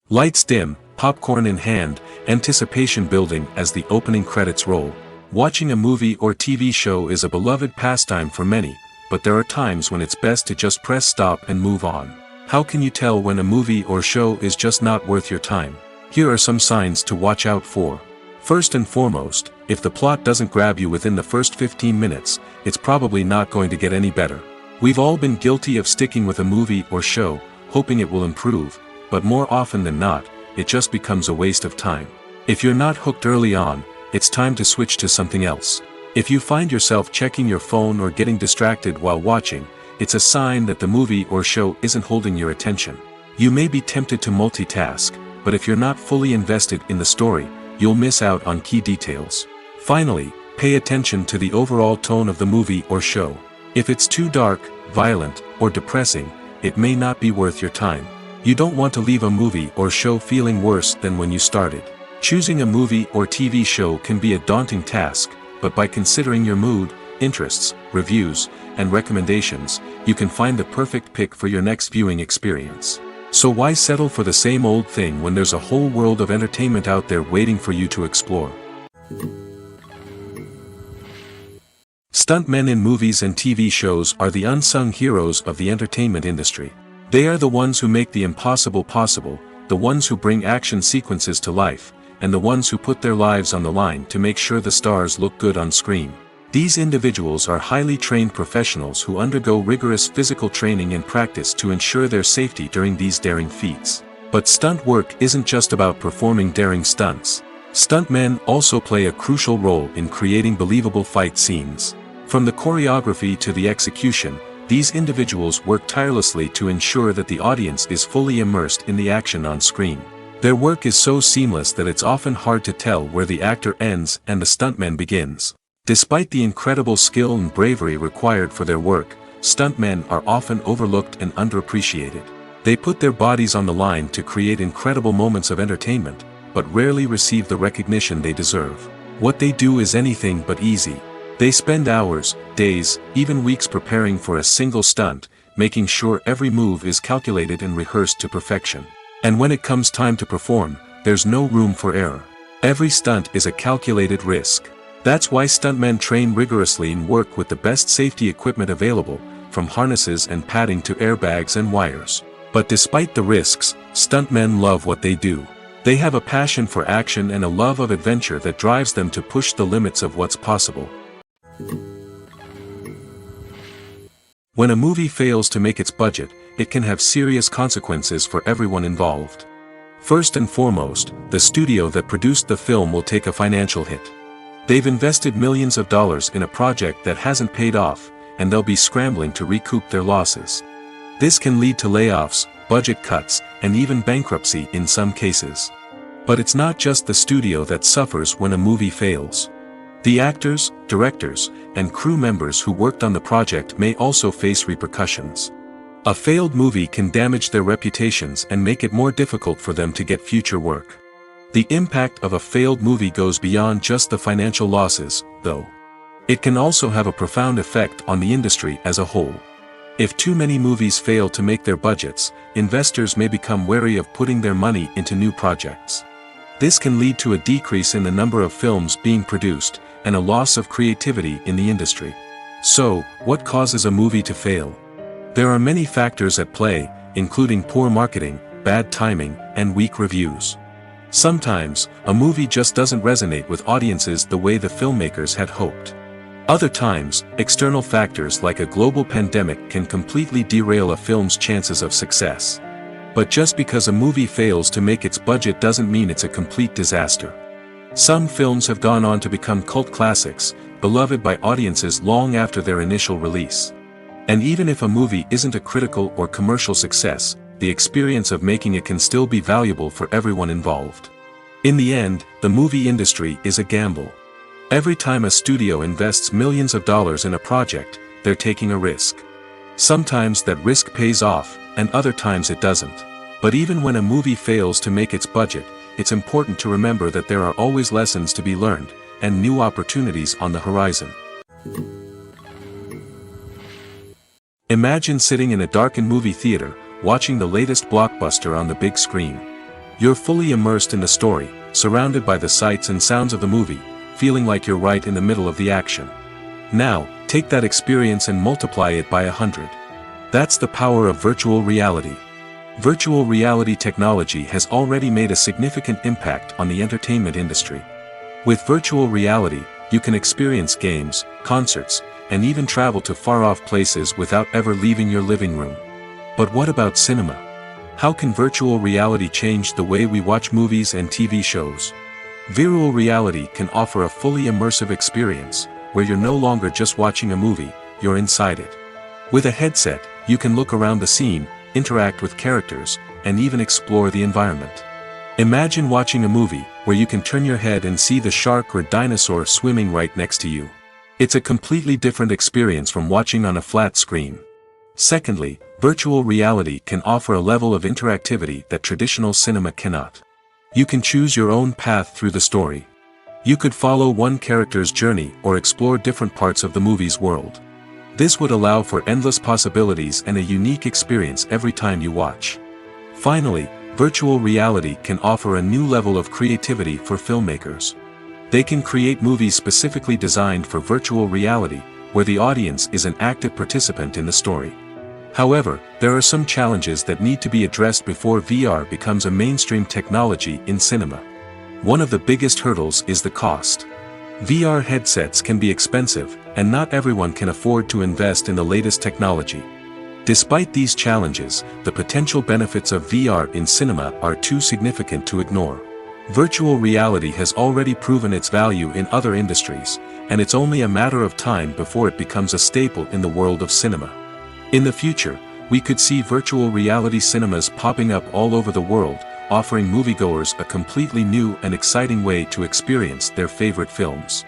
Lights dim, popcorn in hand, anticipation building as the opening credits roll. Watching a movie or TV show is a beloved pastime for many, but there are times when it's best to just press stop and move on. How can you tell when a movie or show is just not worth your time? Here are some signs to watch out for. First and foremost, if the plot doesn't grab you within the first 15 minutes, it's probably not going to get any better. We've all been guilty of sticking with a movie or show, hoping it will improve, but more often than not, it just becomes a waste of time. If you're not hooked early on, it's time to switch to something else. If you find yourself checking your phone or getting distracted while watching, it's a sign that the movie or show isn't holding your attention. You may be tempted to multitask, but if you're not fully invested in the story, you'll miss out on key details. Finally, pay attention to the overall tone of the movie or show. If it's too dark, violent, or depressing, it may not be worth your time. You don't want to leave a movie or show feeling worse than when you started. Choosing a movie or TV show can be a daunting task, but by considering your mood, interests, reviews, and recommendations, you can find the perfect pick for your next viewing experience. So why settle for the same old thing when there's a whole world of entertainment out there waiting for you to explore? Stuntmen in movies and TV shows are the unsung heroes of the entertainment industry. They are the ones who make the impossible possible, the ones who bring action sequences to life, and the ones who put their lives on the line to make sure the stars look good on screen. These individuals are highly trained professionals who undergo rigorous physical training and practice to ensure their safety during these daring feats. But stunt work isn't just about performing daring stunts. Stuntmen also play a crucial role in creating believable fight scenes. From the choreography to the execution, these individuals work tirelessly to ensure that the audience is fully immersed in the action on screen. Their work is so seamless that it's often hard to tell where the actor ends and the stuntman begins. Despite the incredible skill and bravery required for their work, stuntmen are often overlooked and underappreciated. They put their bodies on the line to create incredible moments of entertainment, but rarely receive the recognition they deserve. What they do is anything but easy. They spend hours, days, even weeks preparing for a single stunt, making sure every move is calculated and rehearsed to perfection. And when it comes time to perform, there's no room for error. Every stunt is a calculated risk. That's why stuntmen train rigorously and work with the best safety equipment available, from harnesses and padding to airbags and wires. But despite the risks, stuntmen love what they do. They have a passion for action and a love of adventure that drives them to push the limits of what's possible. When a movie fails to make its budget, it can have serious consequences for everyone involved. First and foremost, the studio that produced the film will take a financial hit. They've invested millions of dollars in a project that hasn't paid off, and they'll be scrambling to recoup their losses. This can lead to layoffs, budget cuts, and even bankruptcy in some cases. But it's not just the studio that suffers when a movie fails. The actors, directors, and crew members who worked on the project may also face repercussions. A failed movie can damage their reputations and make it more difficult for them to get future work. The impact of a failed movie goes beyond just the financial losses, though. It can also have a profound effect on the industry as a whole. If too many movies fail to make their budgets, investors may become wary of putting their money into new projects. This can lead to a decrease in the number of films being produced, and a loss of creativity in the industry. So, what causes a movie to fail? There are many factors at play, including poor marketing, bad timing, and weak reviews. Sometimes, a movie just doesn't resonate with audiences the way the filmmakers had hoped. Other times, external factors like a global pandemic can completely derail a film's chances of success. But just because a movie fails to make its budget doesn't mean it's a complete disaster. Some films have gone on to become cult classics, beloved by audiences long after their initial release. And even if a movie isn't a critical or commercial success, the experience of making it can still be valuable for everyone involved. In the end, the movie industry is a gamble. Every time a studio invests millions of dollars in a project, they're taking a risk. Sometimes that risk pays off, and other times it doesn't. But even when a movie fails to make its budget, it's important to remember that there are always lessons to be learned, and new opportunities on the horizon. Imagine sitting in a darkened movie theater, watching the latest blockbuster on the big screen. You're fully immersed in the story, surrounded by the sights and sounds of the movie, feeling like you're right in the middle of the action. Now, take that experience and multiply it by 100. That's the power of virtual reality. Virtual reality technology has already made a significant impact on the entertainment industry. With virtual reality, you can experience games, concerts, and even travel to far-off places without ever leaving your living room. But what about cinema? How can virtual reality change the way we watch movies and TV shows? Virtual reality can offer a fully immersive experience, where you're no longer just watching a movie, you're inside it. With a headset, you can look around the scene, interact with characters, and even explore the environment. Imagine watching a movie, where you can turn your head and see the shark or dinosaur swimming right next to you. It's a completely different experience from watching on a flat screen. Secondly, virtual reality can offer a level of interactivity that traditional cinema cannot. You can choose your own path through the story. You could follow one character's journey or explore different parts of the movie's world. This would allow for endless possibilities and a unique experience every time you watch. Finally, virtual reality can offer a new level of creativity for filmmakers. They can create movies specifically designed for virtual reality, where the audience is an active participant in the story. However, there are some challenges that need to be addressed before VR becomes a mainstream technology in cinema. One of the biggest hurdles is the cost. VR headsets can be expensive, and not everyone can afford to invest in the latest technology. Despite these challenges, the potential benefits of VR in cinema are too significant to ignore. Virtual reality has already proven its value in other industries, and it's only a matter of time before it becomes a staple in the world of cinema. In the future, we could see virtual reality cinemas popping up all over the world, offering moviegoers a completely new and exciting way to experience their favorite films.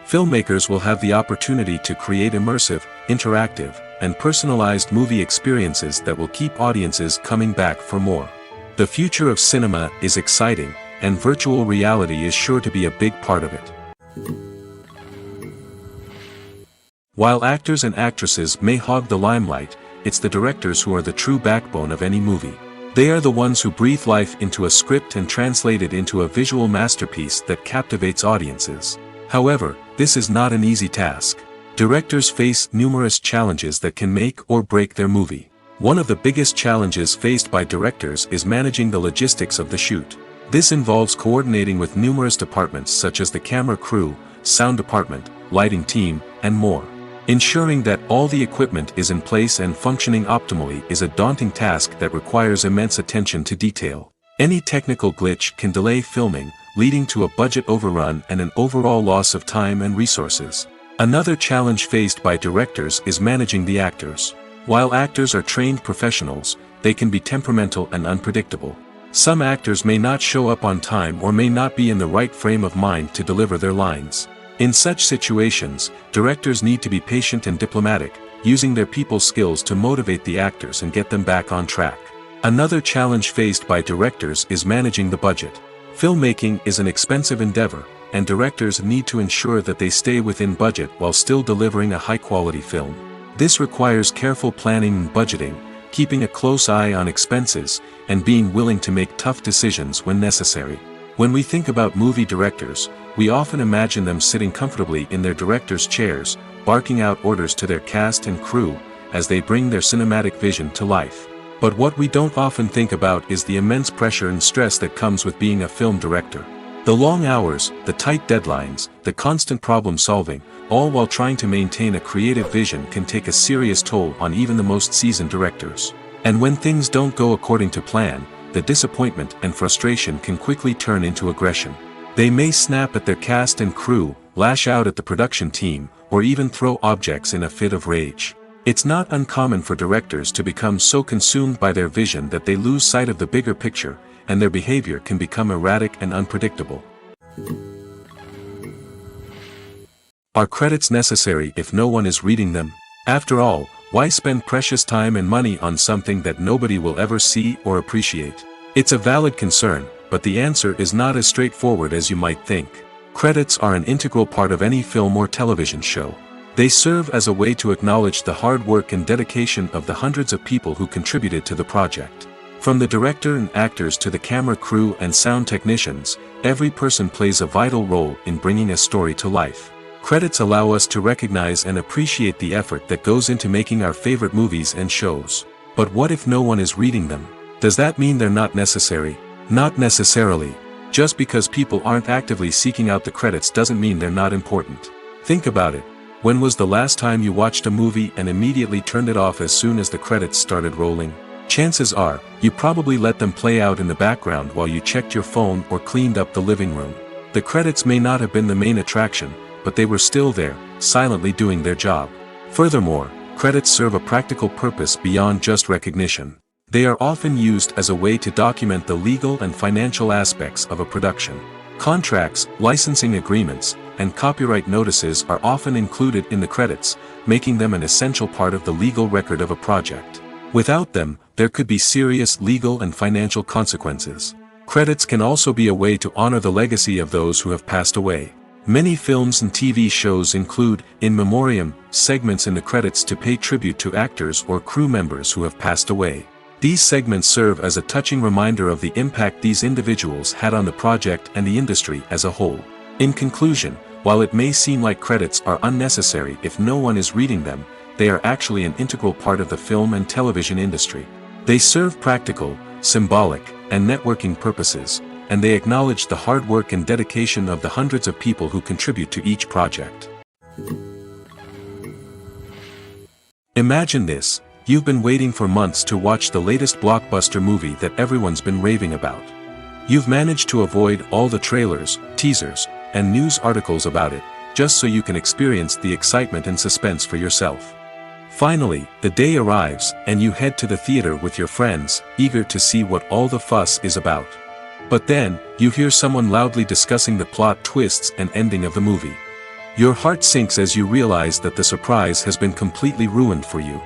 Filmmakers will have the opportunity to create immersive, interactive, and personalized movie experiences that will keep audiences coming back for more. The future of cinema is exciting, and virtual reality is sure to be a big part of it. While actors and actresses may hog the limelight, it's the directors who are the true backbone of any movie. They are the ones who breathe life into a script and translate it into a visual masterpiece that captivates audiences. However, this is not an easy task. Directors face numerous challenges that can make or break their movie. One of the biggest challenges faced by directors is managing the logistics of the shoot. This involves coordinating with numerous departments such as the camera crew, sound department, lighting team, and more. Ensuring that all the equipment is in place and functioning optimally is a daunting task that requires immense attention to detail. Any technical glitch can delay filming, leading to a budget overrun and an overall loss of time and resources. Another challenge faced by directors is managing the actors. While actors are trained professionals, they can be temperamental and unpredictable. Some actors may not show up on time or may not be in the right frame of mind to deliver their lines. In such situations, directors need to be patient and diplomatic, using their people skills to motivate the actors and get them back on track. Another challenge faced by directors is managing the budget. Filmmaking is an expensive endeavor, and directors need to ensure that they stay within budget while still delivering a high-quality film. This requires careful planning and budgeting, keeping a close eye on expenses, and being willing to make tough decisions when necessary. When we think about movie directors, we often imagine them sitting comfortably in their director's chairs, barking out orders to their cast and crew, as they bring their cinematic vision to life. But what we don't often think about is the immense pressure and stress that comes with being a film director. The long hours, the tight deadlines, the constant problem solving, all while trying to maintain a creative vision can take a serious toll on even the most seasoned directors. And when things don't go according to plan, the disappointment and frustration can quickly turn into aggression. They may snap at their cast and crew, lash out at the production team, or even throw objects in a fit of rage. It's not uncommon for directors to become so consumed by their vision that they lose sight of the bigger picture, and their behavior can become erratic and unpredictable. Are credits necessary if no one is reading them? After all, why spend precious time and money on something that nobody will ever see or appreciate? It's a valid concern, but the answer is not as straightforward as you might think. Credits are an integral part of any film or television show. They serve as a way to acknowledge the hard work and dedication of the hundreds of people who contributed to the project. From the director and actors to the camera crew and sound technicians, every person plays a vital role in bringing a story to life. Credits allow us to recognize and appreciate the effort that goes into making our favorite movies and shows. But what if no one is reading them? Does that mean they're not necessary? Not necessarily. Just because people aren't actively seeking out the credits doesn't mean they're not important. Think about it. When was the last time you watched a movie and immediately turned it off as soon as the credits started rolling? Chances are, you probably let them play out in the background while you checked your phone or cleaned up the living room. The credits may not have been the main attraction, but they were still there, silently doing their job. Furthermore, credits serve a practical purpose beyond just recognition. They are often used as a way to document the legal and financial aspects of a production. Contracts, licensing agreements, and copyright notices are often included in the credits, making them an essential part of the legal record of a project. Without them, there could be serious legal and financial consequences. Credits can also be a way to honor the legacy of those who have passed away. Many films and TV shows include, in memoriam, segments in the credits to pay tribute to actors or crew members who have passed away. These segments serve as a touching reminder of the impact these individuals had on the project and the industry as a whole. In conclusion, while it may seem like credits are unnecessary if no one is reading them, they are actually an integral part of the film and television industry. They serve practical, symbolic, and networking purposes, and they acknowledge the hard work and dedication of the hundreds of people who contribute to each project. Imagine this. You've been waiting for months to watch the latest blockbuster movie that everyone's been raving about. You've managed to avoid all the trailers, teasers, and news articles about it, just so you can experience the excitement and suspense for yourself. Finally, the day arrives, and you head to the theater with your friends, eager to see what all the fuss is about. But then, you hear someone loudly discussing the plot twists and ending of the movie. Your heart sinks as you realize that the surprise has been completely ruined for you.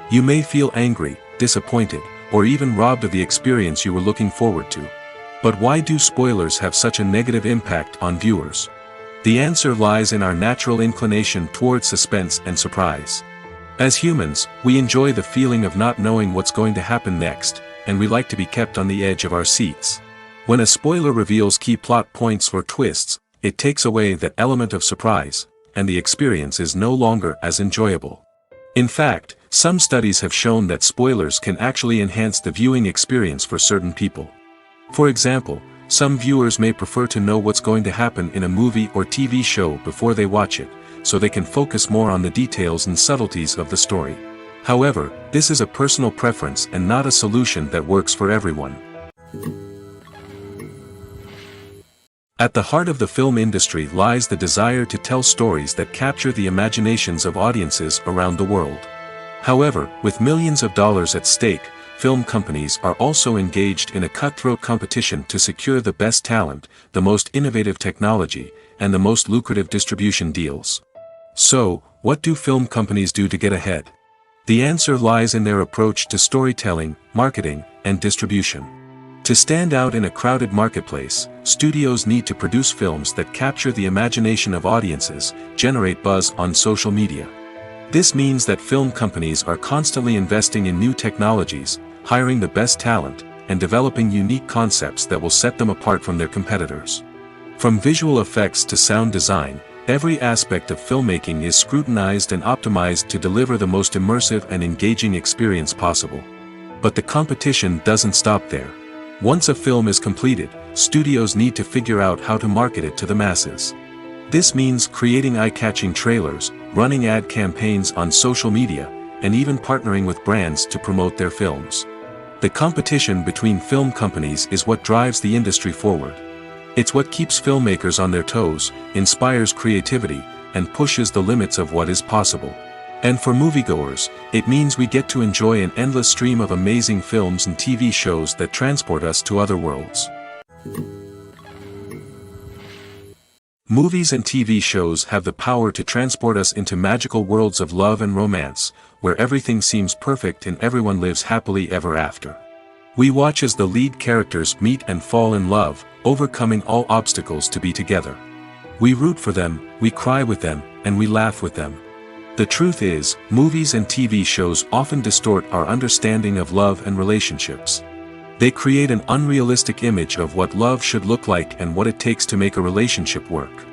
You may feel angry, disappointed, or even robbed of the experience you were looking forward to. But why do spoilers have such a negative impact on viewers? The answer lies in our natural inclination towards suspense and surprise. As humans, we enjoy the feeling of not knowing what's going to happen next, and we like to be kept on the edge of our seats. When a spoiler reveals key plot points or twists, it takes away that element of surprise, and the experience is no longer as enjoyable. In fact, some studies have shown that spoilers can actually enhance the viewing experience for certain people. For example, some viewers may prefer to know what's going to happen in a movie or TV show before they watch it, so they can focus more on the details and subtleties of the story. However, this is a personal preference and not a solution that works for everyone. At the heart of the film industry lies the desire to tell stories that capture the imaginations of audiences around the world. However, with millions of dollars at stake, film companies are also engaged in a cutthroat competition to secure the best talent, the most innovative technology, and the most lucrative distribution deals. So, what do film companies do to get ahead? The answer lies in their approach to storytelling, marketing, and distribution. To stand out in a crowded marketplace, studios need to produce films that capture the imagination of audiences, generate buzz on social media. This means that film companies are constantly investing in new technologies, hiring the best talent, and developing unique concepts that will set them apart from their competitors. From visual effects to sound design, every aspect of filmmaking is scrutinized and optimized to deliver the most immersive and engaging experience possible. But the competition doesn't stop there. Once a film is completed, studios need to figure out how to market it to the masses. This means creating eye-catching trailers, running ad campaigns on social media, and even partnering with brands to promote their films. The competition between film companies is what drives the industry forward. It's what keeps filmmakers on their toes, inspires creativity, and pushes the limits of what is possible. And for moviegoers, it means we get to enjoy an endless stream of amazing films and TV shows that transport us to other worlds. Movies and TV shows have the power to transport us into magical worlds of love and romance, where everything seems perfect and everyone lives happily ever after. We watch as the lead characters meet and fall in love, overcoming all obstacles to be together. We root for them, we cry with them, and we laugh with them. The truth is, movies and TV shows often distort our understanding of love and relationships. They create an unrealistic image of what love should look like and what it takes to make a relationship work.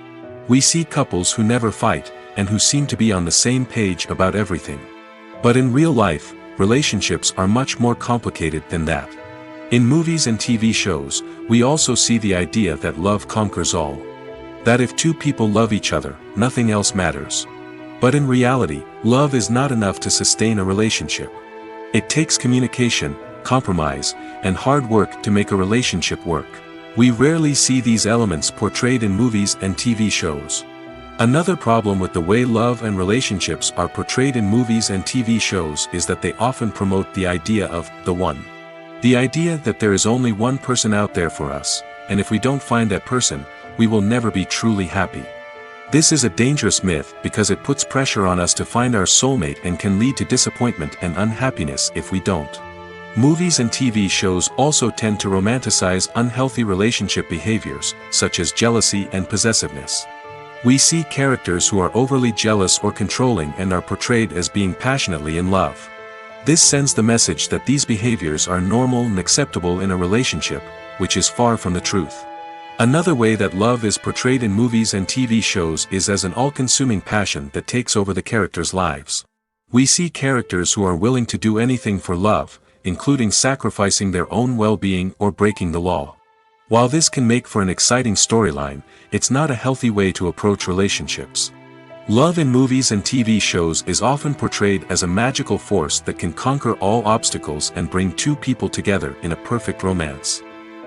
We see couples who never fight, and who seem to be on the same page about everything. But in real life, relationships are much more complicated than that. In movies and TV shows, we also see the idea that love conquers all. That if two people love each other, nothing else matters. But in reality, love is not enough to sustain a relationship. It takes communication, compromise, and hard work to make a relationship work. We rarely see these elements portrayed in movies and TV shows. Another problem with the way love and relationships are portrayed in movies and TV shows is that they often promote the idea of the one. The idea that there is only one person out there for us, and if we don't find that person, we will never be truly happy. This is a dangerous myth because it puts pressure on us to find our soulmate and can lead to disappointment and unhappiness if we don't. Movies and TV shows also tend to romanticize unhealthy relationship behaviors, such as jealousy and possessiveness. We see characters who are overly jealous or controlling and are portrayed as being passionately in love. This sends the message that these behaviors are normal and acceptable in a relationship, which is far from the truth. Another way that love is portrayed in movies and TV shows is as an all-consuming passion that takes over the characters' lives. We see characters who are willing to do anything for love, including sacrificing their own well-being or breaking the law. While this can make for an exciting storyline, it's not a healthy way to approach relationships. Love in movies and TV shows is often portrayed as a magical force that can conquer all obstacles and bring two people together in a perfect romance.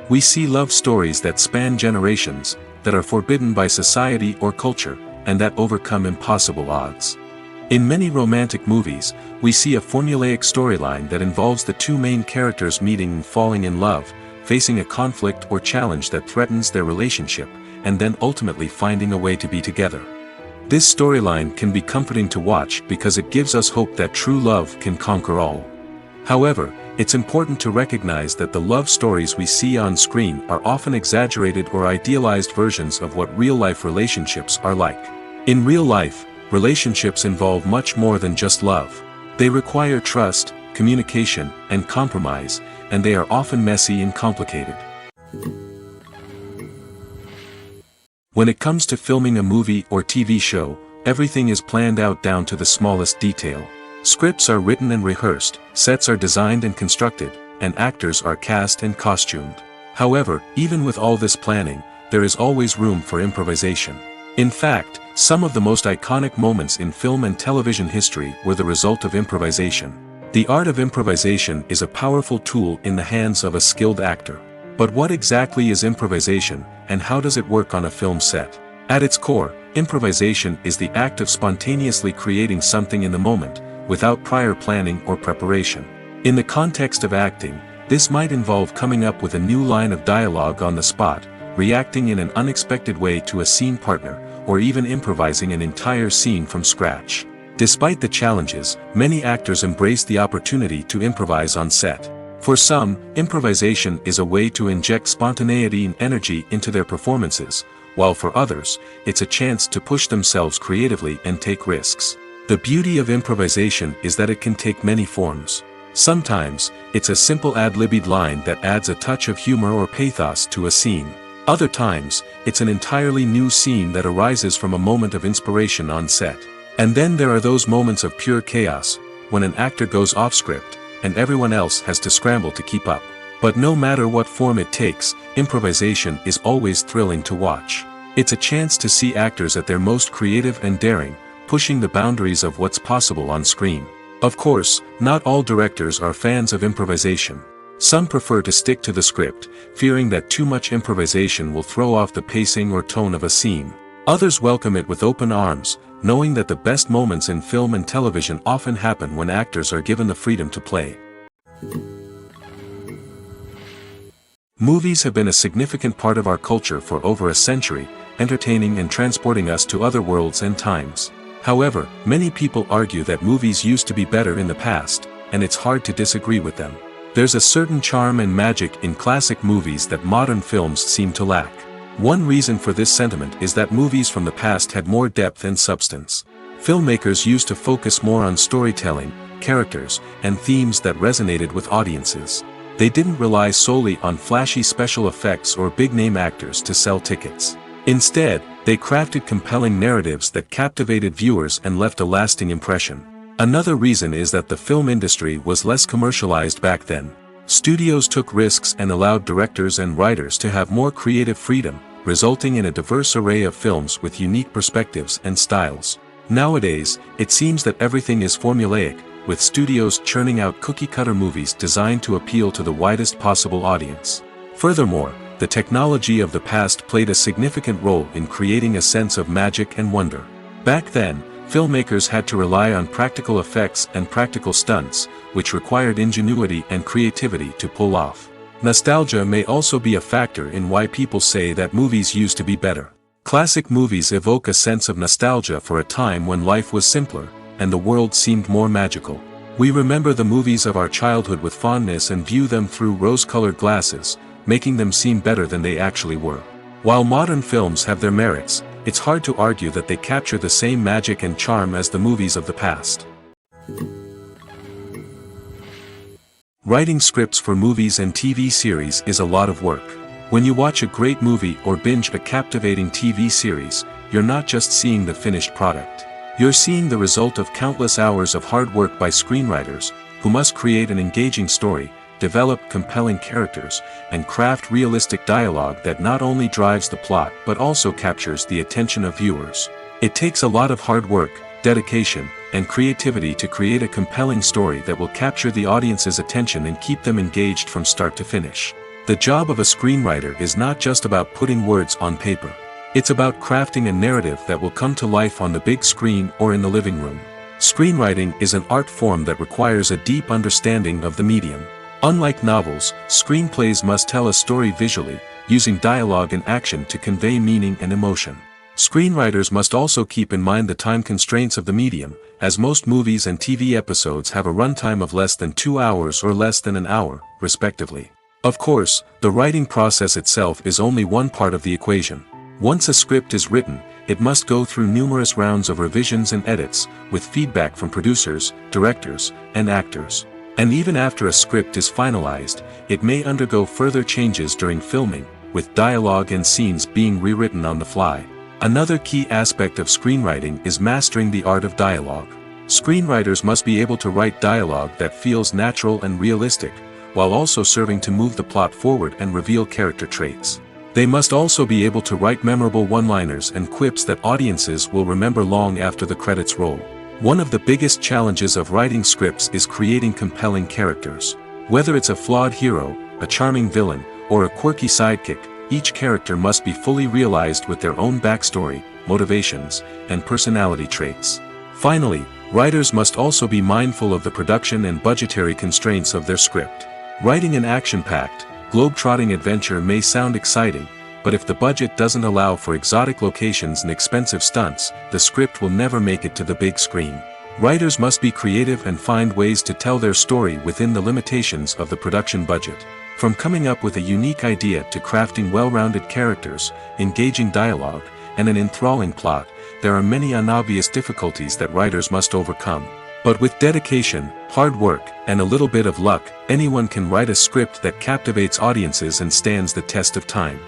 We see love stories that span generations, that are forbidden by society or culture, and that overcome impossible odds. In many romantic movies, we see a formulaic storyline that involves the two main characters meeting and falling in love, facing a conflict or challenge that threatens their relationship, and then ultimately finding a way to be together. This storyline can be comforting to watch because it gives us hope that true love can conquer all. However, it's important to recognize that the love stories we see on screen are often exaggerated or idealized versions of what real-life relationships are like. In real life, relationships involve much more than just love. They require trust, communication, and compromise, and they are often messy and complicated. When it comes to filming a movie or TV show, everything is planned out down to the smallest detail. Scripts are written and rehearsed, sets are designed and constructed, and actors are cast and costumed. However, even with all this planning, there is always room for improvisation. In fact, some of the most iconic moments in film and television history were the result of improvisation. The art of improvisation is a powerful tool in the hands of a skilled actor. But what exactly is improvisation, and how does it work on a film set? At its core, improvisation is the act of spontaneously creating something in the moment, without prior planning or preparation. In the context of acting, this might involve coming up with a new line of dialogue on the spot, reacting in an unexpected way to a scene partner, or even improvising an entire scene from scratch. Despite the challenges, many actors embrace the opportunity to improvise on set. For some, improvisation is a way to inject spontaneity and energy into their performances, while for others, it's a chance to push themselves creatively and take risks. The beauty of improvisation is that it can take many forms. Sometimes, it's a simple ad-libbed line that adds a touch of humor or pathos to a scene. Other times, it's an entirely new scene that arises from a moment of inspiration on set. And then there are those moments of pure chaos, when an actor goes off script, and everyone else has to scramble to keep up. But no matter what form it takes, improvisation is always thrilling to watch. It's a chance to see actors at their most creative and daring, pushing the boundaries of what's possible on screen. Of course, not all directors are fans of improvisation. Some prefer to stick to the script, fearing that too much improvisation will throw off the pacing or tone of a scene. Others welcome it with open arms, knowing that the best moments in film and television often happen when actors are given the freedom to play. Movies have been a significant part of our culture for over a century, entertaining and transporting us to other worlds and times. However, many people argue that movies used to be better in the past, and it's hard to disagree with them. There's a certain charm and magic in classic movies that modern films seem to lack. One reason for this sentiment is that movies from the past had more depth and substance. Filmmakers used to focus more on storytelling, characters, and themes that resonated with audiences. They didn't rely solely on flashy special effects or big-name actors to sell tickets. Instead, they crafted compelling narratives that captivated viewers and left a lasting impression. Another reason is that the film industry was less commercialized back then. Studios took risks and allowed directors and writers to have more creative freedom, resulting in a diverse array of films with unique perspectives and styles. Nowadays, it seems that everything is formulaic, with studios churning out cookie-cutter movies designed to appeal to the widest possible audience. Furthermore, the technology of the past played a significant role in creating a sense of magic and wonder. Back then, filmmakers had to rely on practical effects and practical stunts, which required ingenuity and creativity to pull off. Nostalgia may also be a factor in why people say that movies used to be better. Classic movies evoke a sense of nostalgia for a time when life was simpler, and the world seemed more magical. We remember the movies of our childhood with fondness and view them through rose-colored glasses, making them seem better than they actually were. While modern films have their merits, it's hard to argue that they capture the same magic and charm as the movies of the past. Writing scripts for movies and TV series is a lot of work. When you watch a great movie or binge a captivating TV series, you're not just seeing the finished product. You're seeing the result of countless hours of hard work by screenwriters, who must create an engaging story, develop compelling characters, and craft realistic dialogue that not only drives the plot but also captures the attention of viewers. It takes a lot of hard work, dedication, and creativity to create a compelling story that will capture the audience's attention and keep them engaged from start to finish. The job of a screenwriter is not just about putting words on paper. It's about crafting a narrative that will come to life on the big screen or in the living room. Screenwriting is an art form that requires a deep understanding of the medium. Unlike novels, screenplays must tell a story visually, using dialogue and action to convey meaning and emotion. Screenwriters must also keep in mind the time constraints of the medium, as most movies and TV episodes have a runtime of less than 2 hours or less than an hour, respectively. Of course, the writing process itself is only one part of the equation. Once a script is written, it must go through numerous rounds of revisions and edits, with feedback from producers, directors, and actors. And even after a script is finalized, it may undergo further changes during filming, with dialogue and scenes being rewritten on the fly. Another key aspect of screenwriting is mastering the art of dialogue. Screenwriters must be able to write dialogue that feels natural and realistic, while also serving to move the plot forward and reveal character traits. They must also be able to write memorable one-liners and quips that audiences will remember long after the credits roll. One of the biggest challenges of writing scripts is creating compelling characters. Whether it's a flawed hero, a charming villain, or a quirky sidekick, each character must be fully realized with their own backstory, motivations, and personality traits. Finally, writers must also be mindful of the production and budgetary constraints of their script. Writing an action-packed, globe-trotting adventure may sound exciting, but if the budget doesn't allow for exotic locations and expensive stunts, the script will never make it to the big screen. Writers must be creative and find ways to tell their story within the limitations of the production budget. From coming up with a unique idea to crafting well-rounded characters, engaging dialogue, and an enthralling plot, there are many unobvious difficulties that writers must overcome. But with dedication, hard work, and a little bit of luck, anyone can write a script that captivates audiences and stands the test of time.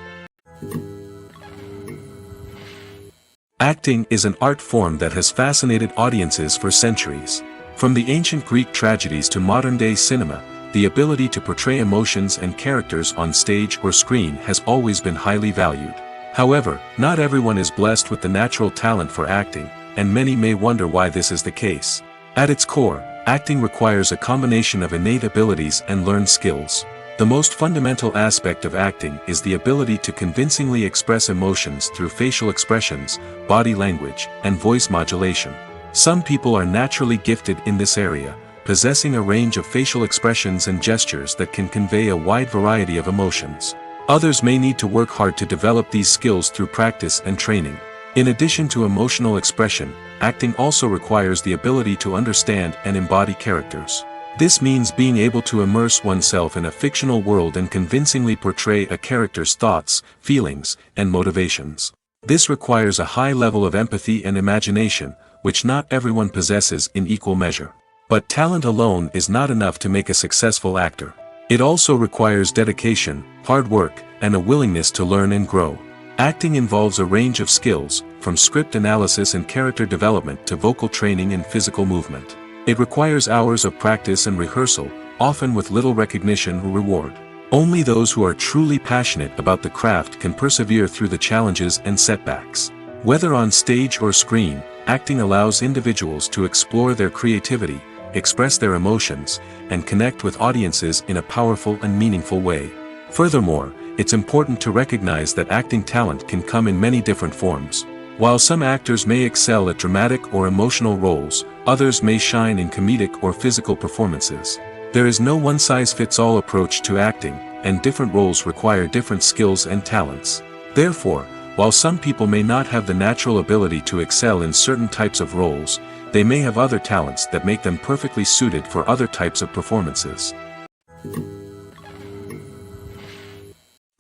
Acting is an art form that has fascinated audiences for centuries. From the ancient Greek tragedies to modern-day cinema, the ability to portray emotions and characters on stage or screen has always been highly valued. However, not everyone is blessed with the natural talent for acting, and many may wonder why this is the case. At its core, acting requires a combination of innate abilities and learned skills. The most fundamental aspect of acting is the ability to convincingly express emotions through facial expressions, body language, and voice modulation. Some people are naturally gifted in this area, possessing a range of facial expressions and gestures that can convey a wide variety of emotions. Others may need to work hard to develop these skills through practice and training. In addition to emotional expression, acting also requires the ability to understand and embody characters. This means being able to immerse oneself in a fictional world and convincingly portray a character's thoughts, feelings, and motivations. This requires a high level of empathy and imagination, which not everyone possesses in equal measure. But talent alone is not enough to make a successful actor. It also requires dedication, hard work, and a willingness to learn and grow. Acting involves a range of skills, from script analysis and character development to vocal training and physical movement. It requires hours of practice and rehearsal, often with little recognition or reward. Only those who are truly passionate about the craft can persevere through the challenges and setbacks. Whether on stage or screen, acting allows individuals to explore their creativity, express their emotions, and connect with audiences in a powerful and meaningful way. Furthermore, it's important to recognize that acting talent can come in many different forms. While some actors may excel at dramatic or emotional roles, others may shine in comedic or physical performances. There is no one-size-fits-all approach to acting, and different roles require different skills and talents. Therefore, while some people may not have the natural ability to excel in certain types of roles, they may have other talents that make them perfectly suited for other types of performances.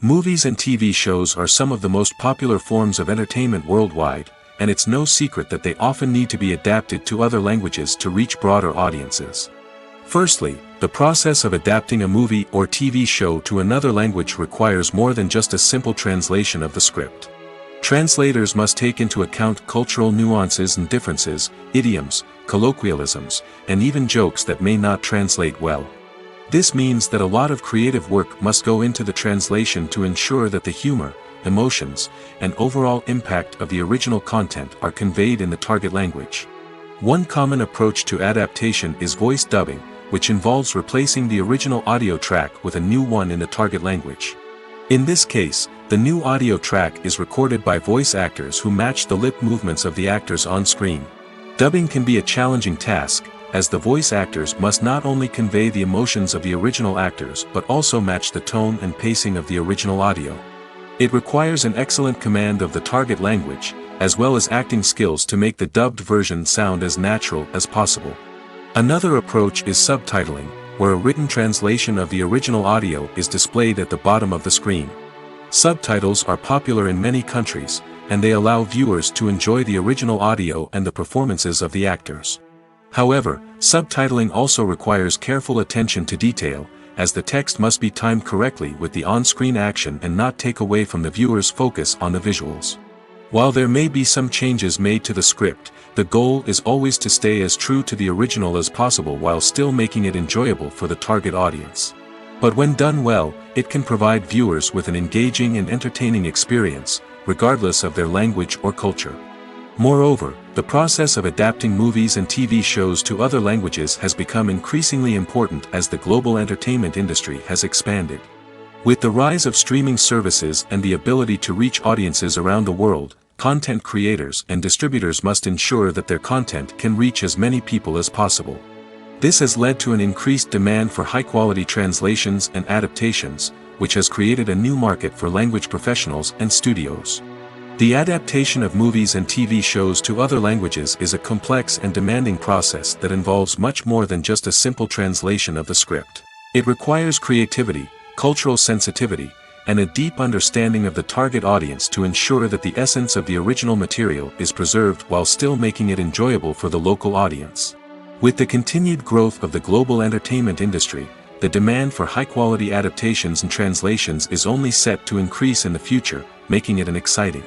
Movies and TV shows are some of the most popular forms of entertainment worldwide, and it's no secret that they often need to be adapted to other languages to reach broader audiences. Firstly, the process of adapting a movie or TV show to another language requires more than just a simple translation of the script. Translators must take into account cultural nuances and differences, idioms, colloquialisms, and even jokes that may not translate well. This means that a lot of creative work must go into the translation to ensure that the humor, emotions, and overall impact of the original content are conveyed in the target language. One common approach to adaptation is voice dubbing, which involves replacing the original audio track with a new one in the target language. In this case, the new audio track is recorded by voice actors who match the lip movements of the actors on screen. Dubbing can be a challenging task, as the voice actors must not only convey the emotions of the original actors but also match the tone and pacing of the original audio. It requires an excellent command of the target language, as well as acting skills to make the dubbed version sound as natural as possible. Another approach is subtitling, where a written translation of the original audio is displayed at the bottom of the screen. Subtitles are popular in many countries, and they allow viewers to enjoy the original audio and the performances of the actors. However, subtitling also requires careful attention to detail, as the text must be timed correctly with the on-screen action and not take away from the viewer's focus on the visuals. While there may be some changes made to the script, the goal is always to stay as true to the original as possible while still making it enjoyable for the target audience. But when done well, it can provide viewers with an engaging and entertaining experience, regardless of their language or culture. Moreover, the process of adapting movies and TV shows to other languages has become increasingly important as the global entertainment industry has expanded. With the rise of streaming services and the ability to reach audiences around the world, content creators and distributors must ensure that their content can reach as many people as possible. This has led to an increased demand for high-quality translations and adaptations, which has created a new market for language professionals and studios. The adaptation of movies and TV shows to other languages is a complex and demanding process that involves much more than just a simple translation of the script. It requires creativity, cultural sensitivity, and a deep understanding of the target audience to ensure that the essence of the original material is preserved while still making it enjoyable for the local audience. With the continued growth of the global entertainment industry, the demand for high-quality adaptations and translations is only set to increase in the future, making it an exciting.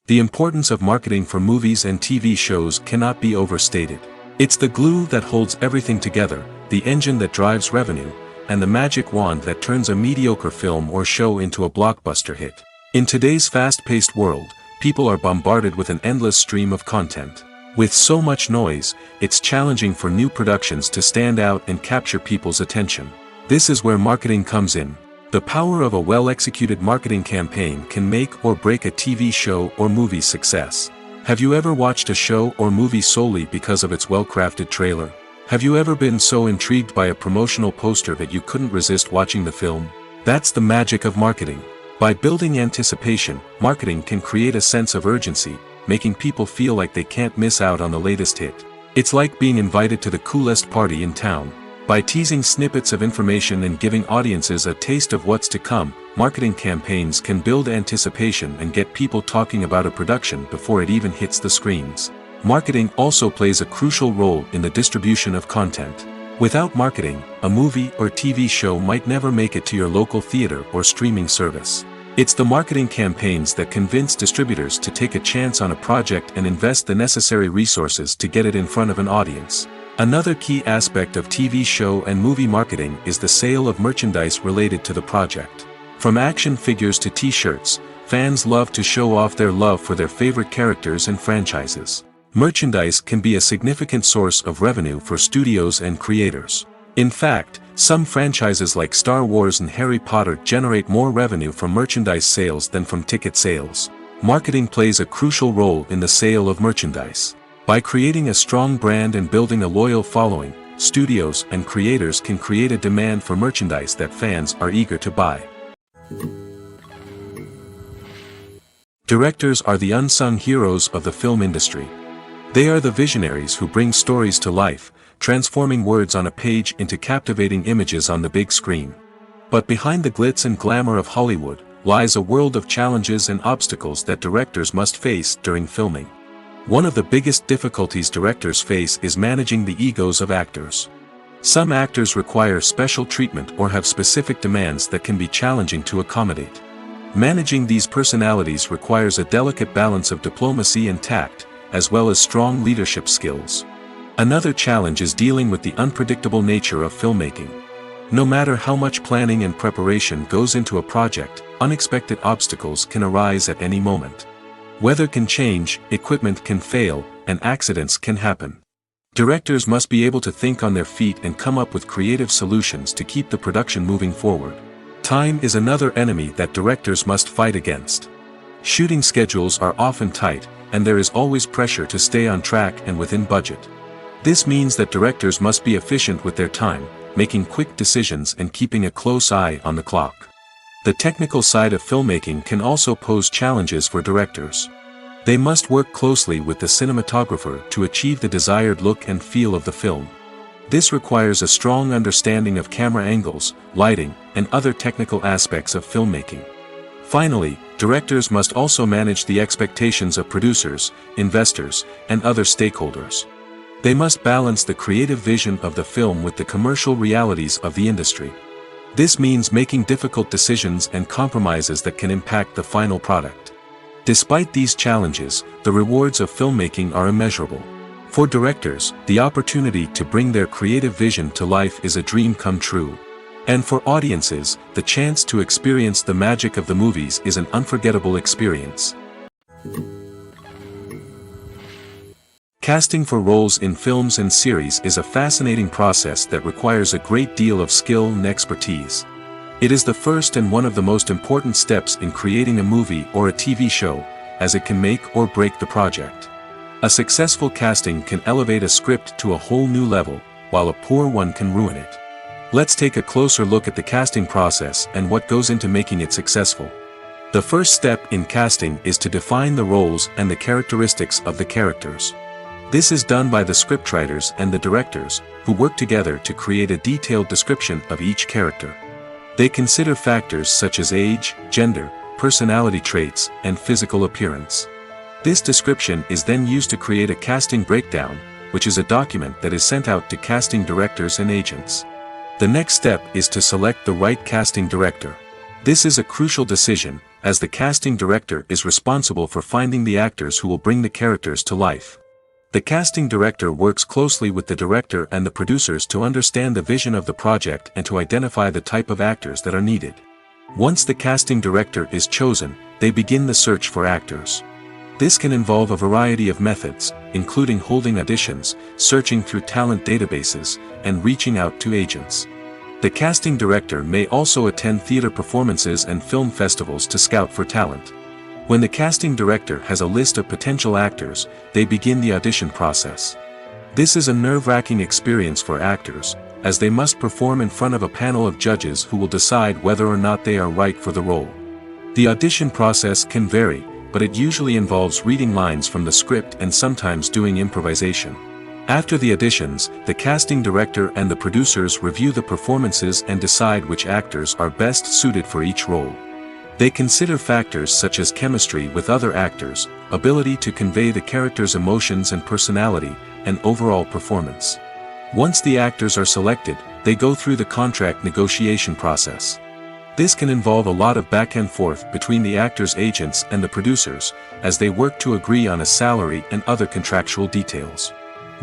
The importance of marketing for movies and TV shows cannot be overstated. It's the glue that holds everything together, the engine that drives revenue, and the magic wand that turns a mediocre film or show into a blockbuster hit. In today's fast-paced world, people are bombarded with an endless stream of content. With so much noise, it's challenging for new productions to stand out and capture people's attention. This is where marketing comes in. The power of a well-executed marketing campaign can make or break a TV show or movie's success. Have you ever watched a show or movie solely because of its well-crafted trailer? Have you ever been so intrigued by a promotional poster that you couldn't resist watching the film? That's the magic of marketing. By building anticipation, marketing can create a sense of urgency, making people feel like they can't miss out on the latest hit. It's like being invited to the coolest party in town. By teasing snippets of information and giving audiences a taste of what's to come, marketing campaigns can build anticipation and get people talking about a production before it even hits the screens. Marketing also plays a crucial role in the distribution of content. Without marketing, a movie or TV show might never make it to your local theater or streaming service. It's the marketing campaigns that convince distributors to take a chance on a project and invest the necessary resources to get it in front of an audience. Another key aspect of TV show and movie marketing is the sale of merchandise related to the project. From action figures to t-shirts, fans love to show off their love for their favorite characters and franchises. Merchandise can be a significant source of revenue for studios and creators. In fact, some franchises like Star Wars and Harry Potter generate more revenue from merchandise sales than from ticket sales. Marketing plays a crucial role in the sale of merchandise. By creating a strong brand and building a loyal following, studios and creators can create a demand for merchandise that fans are eager to buy. Directors are the unsung heroes of the film industry. They are the visionaries who bring stories to life, transforming words on a page into captivating images on the big screen. But behind the glitz and glamour of Hollywood, lies a world of challenges and obstacles that directors must face during filming. One of the biggest difficulties directors face is managing the egos of actors. Some actors require special treatment or have specific demands that can be challenging to accommodate. Managing these personalities requires a delicate balance of diplomacy and tact, as well as strong leadership skills. Another challenge is dealing with the unpredictable nature of filmmaking. No matter how much planning and preparation goes into a project, unexpected obstacles can arise at any moment. Weather can change, equipment can fail, and accidents can happen. Directors must be able to think on their feet and come up with creative solutions to keep the production moving forward. Time is another enemy that directors must fight against. Shooting schedules are often tight, and there is always pressure to stay on track and within budget. This means that directors must be efficient with their time, making quick decisions and keeping a close eye on the clock. The technical side of filmmaking can also pose challenges for directors. They must work closely with the cinematographer to achieve the desired look and feel of the film. This requires a strong understanding of camera angles, lighting, and other technical aspects of filmmaking. Finally, directors must also manage the expectations of producers, investors, and other stakeholders. They must balance the creative vision of the film with the commercial realities of the industry. This means making difficult decisions and compromises that can impact the final product. Despite these challenges, the rewards of filmmaking are immeasurable. For directors, the opportunity to bring their creative vision to life is a dream come true. And for audiences, the chance to experience the magic of the movies is an unforgettable experience. Casting for roles in films and series is a fascinating process that requires a great deal of skill and expertise. It is the first and one of the most important steps in creating a movie or a TV show, as it can make or break the project. A successful casting can elevate a script to a whole new level, while a poor one can ruin it. Let's take a closer look at the casting process and what goes into making it successful. The first step in casting is to define the roles and the characteristics of the characters. This is done by the scriptwriters and the directors, who work together to create a detailed description of each character. They consider factors such as age, gender, personality traits, and physical appearance. This description is then used to create a casting breakdown, which is a document that is sent out to casting directors and agents. The next step is to select the right casting director. This is a crucial decision, as the casting director is responsible for finding the actors who will bring the characters to life. The casting director works closely with the director and the producers to understand the vision of the project and to identify the type of actors that are needed. Once the casting director is chosen, they begin the search for actors. This can involve a variety of methods, including holding auditions, searching through talent databases, and reaching out to agents. The casting director may also attend theater performances and film festivals to scout for talent. When the casting director has a list of potential actors, they begin the audition process. This is a nerve-wracking experience for actors, as they must perform in front of a panel of judges who will decide whether or not they are right for the role. The audition process can vary, but it usually involves reading lines from the script and sometimes doing improvisation. After the auditions, the casting director and the producers review the performances and decide which actors are best suited for each role. They consider factors such as chemistry with other actors, ability to convey the character's emotions and personality, and overall performance. Once the actors are selected, they go through the contract negotiation process. This can involve a lot of back and forth between the actors' agents and the producers, as they work to agree on a salary and other contractual details.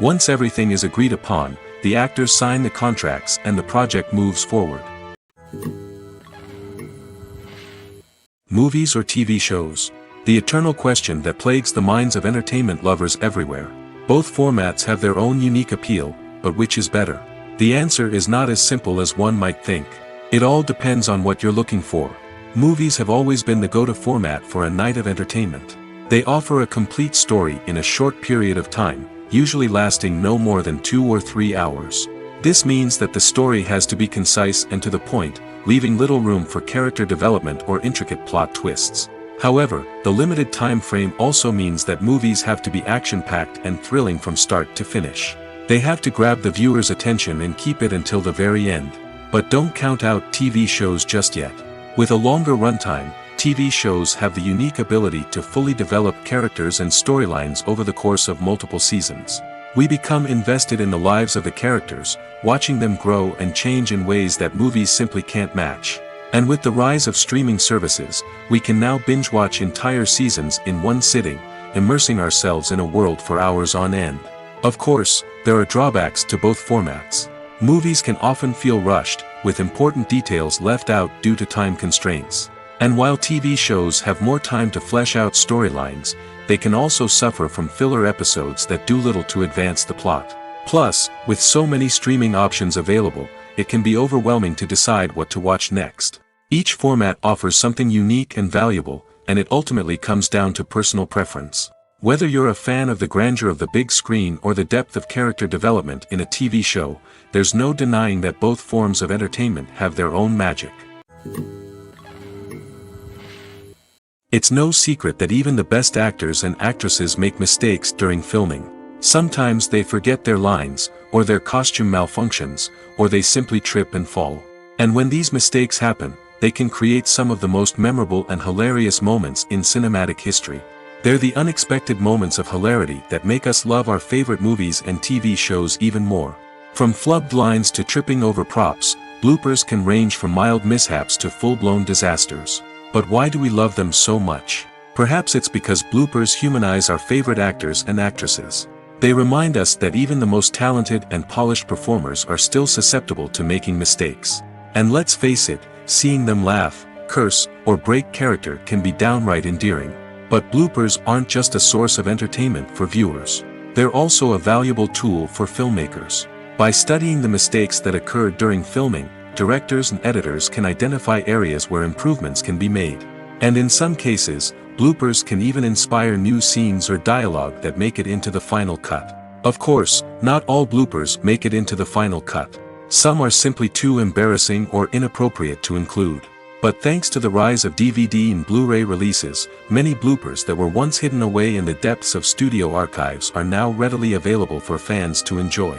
Once everything is agreed upon, the actors sign the contracts and the project moves forward. Movies or TV shows? The eternal question that plagues the minds of entertainment lovers everywhere. Both formats have their own unique appeal, but which is better? The answer is not as simple as one might think. It all depends on what you're looking for. Movies have always been the go-to format for a night of entertainment. They offer a complete story in a short period of time, usually lasting no more than 2 or 3 hours. This means that the story has to be concise and to the point, leaving little room for character development or intricate plot twists. However, the limited time frame also means that movies have to be action-packed and thrilling from start to finish. They have to grab the viewer's attention and keep it until the very end. But don't count out TV shows just yet. With a longer runtime, TV shows have the unique ability to fully develop characters and storylines over the course of multiple seasons. We become invested in the lives of the characters, watching them grow and change in ways that movies simply can't match. And with the rise of streaming services, we can now binge-watch entire seasons in one sitting, immersing ourselves in a world for hours on end. Of course, there are drawbacks to both formats. Movies can often feel rushed, with important details left out due to time constraints. And while TV shows have more time to flesh out storylines, they can also suffer from filler episodes that do little to advance the plot. Plus, with so many streaming options available, it can be overwhelming to decide what to watch next. Each format offers something unique and valuable, and it ultimately comes down to personal preference. Whether you're a fan of the grandeur of the big screen or the depth of character development in a TV show, there's no denying that both forms of entertainment have their own magic. It's no secret that even the best actors and actresses make mistakes during filming. Sometimes they forget their lines, or their costume malfunctions, or they simply trip and fall. And when these mistakes happen, they can create some of the most memorable and hilarious moments in cinematic history. They're the unexpected moments of hilarity that make us love our favorite movies and TV shows even more. From flubbed lines to tripping over props, bloopers can range from mild mishaps to full-blown disasters. But why do we love them so much? Perhaps it's because bloopers humanize our favorite actors and actresses. They remind us that even the most talented and polished performers are still susceptible to making mistakes. And let's face it, seeing them laugh, curse, or break character can be downright endearing. But bloopers aren't just a source of entertainment for viewers. They're also a valuable tool for filmmakers. By studying the mistakes that occurred during filming, directors and editors can identify areas where improvements can be made. And in some cases, bloopers can even inspire new scenes or dialogue that make it into the final cut. Of course, not all bloopers make it into the final cut. Some are simply too embarrassing or inappropriate to include. But thanks to the rise of DVD and Blu-ray releases, many bloopers that were once hidden away in the depths of studio archives are now readily available for fans to enjoy.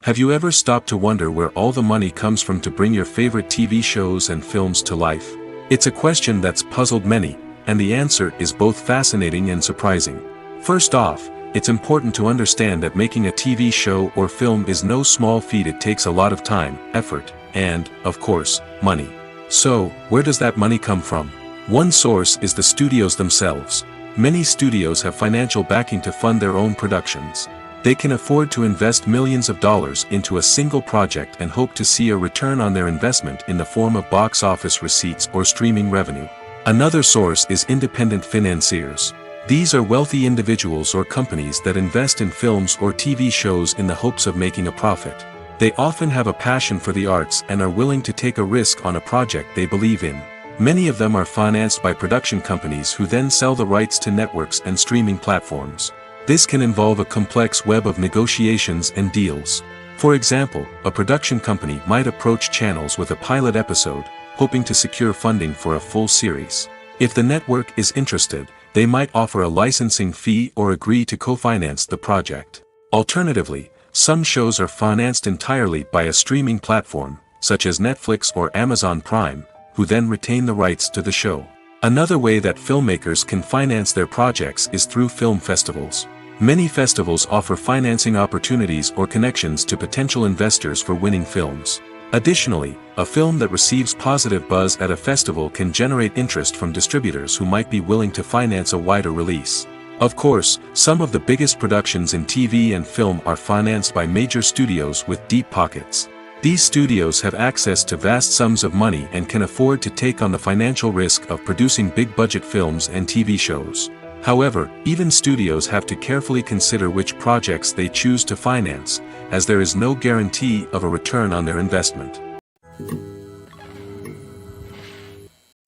Have you ever stopped to wonder where all the money comes from to bring your favorite TV shows and films to life? It's a question that's puzzled many, and the answer is both fascinating and surprising. First off, it's important to understand that making a TV show or film is no small feat. It takes a lot of time, effort, and, of course, money. So, where does that money come from? One source is the studios themselves. Many studios have financial backing to fund their own productions. They can afford to invest millions of dollars into a single project and hope to see a return on their investment in the form of box office receipts or streaming revenue. Another source is independent financiers. These are wealthy individuals or companies that invest in films or TV shows in the hopes of making a profit. They often have a passion for the arts and are willing to take a risk on a project they believe in. Many of them are financed by production companies who then sell the rights to networks and streaming platforms. This can involve a complex web of negotiations and deals. For example, a production company might approach channels with a pilot episode, hoping to secure funding for a full series. If the network is interested, they might offer a licensing fee or agree to co-finance the project. Alternatively, some shows are financed entirely by a streaming platform, such as Netflix or Amazon Prime, who then retain the rights to the show. Another way that filmmakers can finance their projects is through film festivals. Many festivals offer financing opportunities or connections to potential investors for winning films. Additionally, a film that receives positive buzz at a festival can generate interest from distributors who might be willing to finance a wider release. Of course, some of the biggest productions in TV and film are financed by major studios with deep pockets. These studios have access to vast sums of money and can afford to take on the financial risk of producing big-budget films and TV shows. However, even studios have to carefully consider which projects they choose to finance, as there is no guarantee of a return on their investment.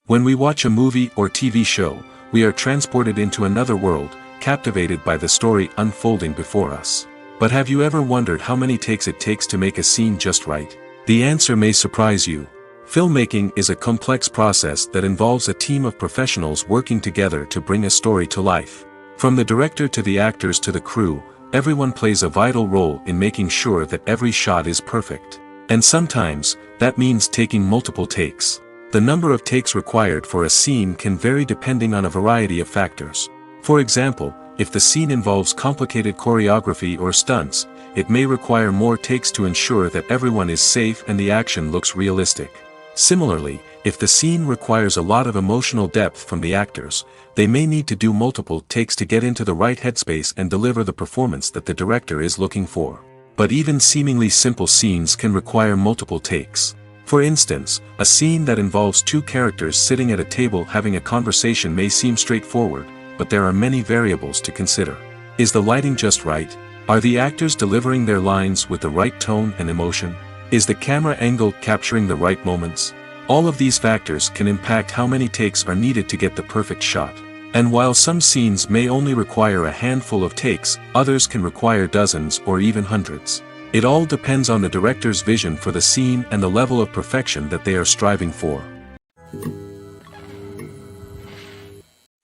When we watch a movie or TV show, we are transported into another world, captivated by the story unfolding before us. But have you ever wondered how many takes it takes to make a scene just right? The answer may surprise you. Filmmaking is a complex process that involves a team of professionals working together to bring a story to life. From the director to the actors to the crew, everyone plays a vital role in making sure that every shot is perfect. And sometimes, that means taking multiple takes. The number of takes required for a scene can vary depending on a variety of factors. For example, if the scene involves complicated choreography or stunts, it may require more takes to ensure that everyone is safe and the action looks realistic. Similarly, if the scene requires a lot of emotional depth from the actors, they may need to do multiple takes to get into the right headspace and deliver the performance that the director is looking for. But even seemingly simple scenes can require multiple takes. For instance, a scene that involves two characters sitting at a table having a conversation may seem straightforward, but there are many variables to consider. Is the lighting just right? Are the actors delivering their lines with the right tone and emotion? Is the camera angle capturing the right moments? All of these factors can impact how many takes are needed to get the perfect shot. And while some scenes may only require a handful of takes, others can require dozens or even hundreds. It all depends on the director's vision for the scene and the level of perfection that they are striving for.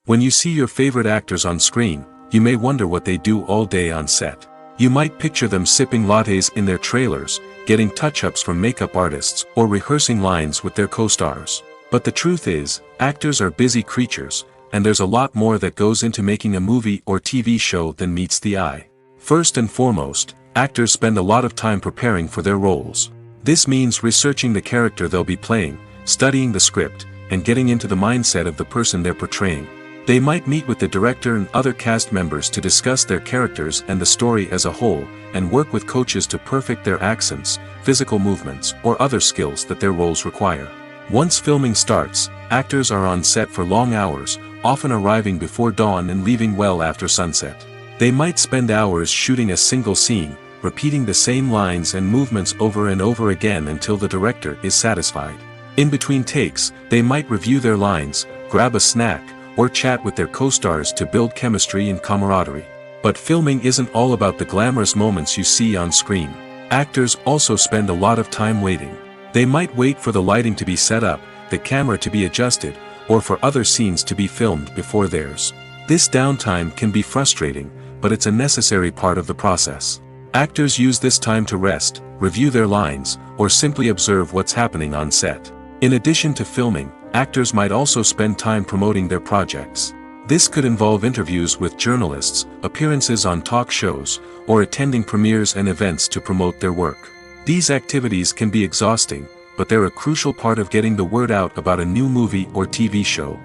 When you see your favorite actors on screen, you may wonder what they do all day on set. You might picture them sipping lattes in their trailers, getting touch-ups from makeup artists, or rehearsing lines with their co-stars. But the truth is, actors are busy creatures, and there's a lot more that goes into making a movie or TV show than meets the eye. First and foremost, actors spend a lot of time preparing for their roles. This means researching the character they'll be playing, studying the script, and getting into the mindset of the person they're portraying. They might meet with the director and other cast members to discuss their characters and the story as a whole, and work with coaches to perfect their accents, physical movements, or other skills that their roles require. Once filming starts, actors are on set for long hours, often arriving before dawn and leaving well after sunset. They might spend hours shooting a single scene, repeating the same lines and movements over and over again until the director is satisfied. In between takes, they might review their lines, grab a snack, or chat with their co-stars to build chemistry and camaraderie. But filming isn't all about the glamorous moments you see on screen. Actors also spend a lot of time waiting. They might wait for the lighting to be set up, the camera to be adjusted, or for other scenes to be filmed before theirs. This downtime can be frustrating, but it's a necessary part of the process. Actors use this time to rest, review their lines, or simply observe what's happening on set. In addition to filming, actors might also spend time promoting their projects. This could involve interviews with journalists, appearances on talk shows, or attending premieres and events to promote their work. These activities can be exhausting, but they're a crucial part of getting the word out about a new movie or TV show.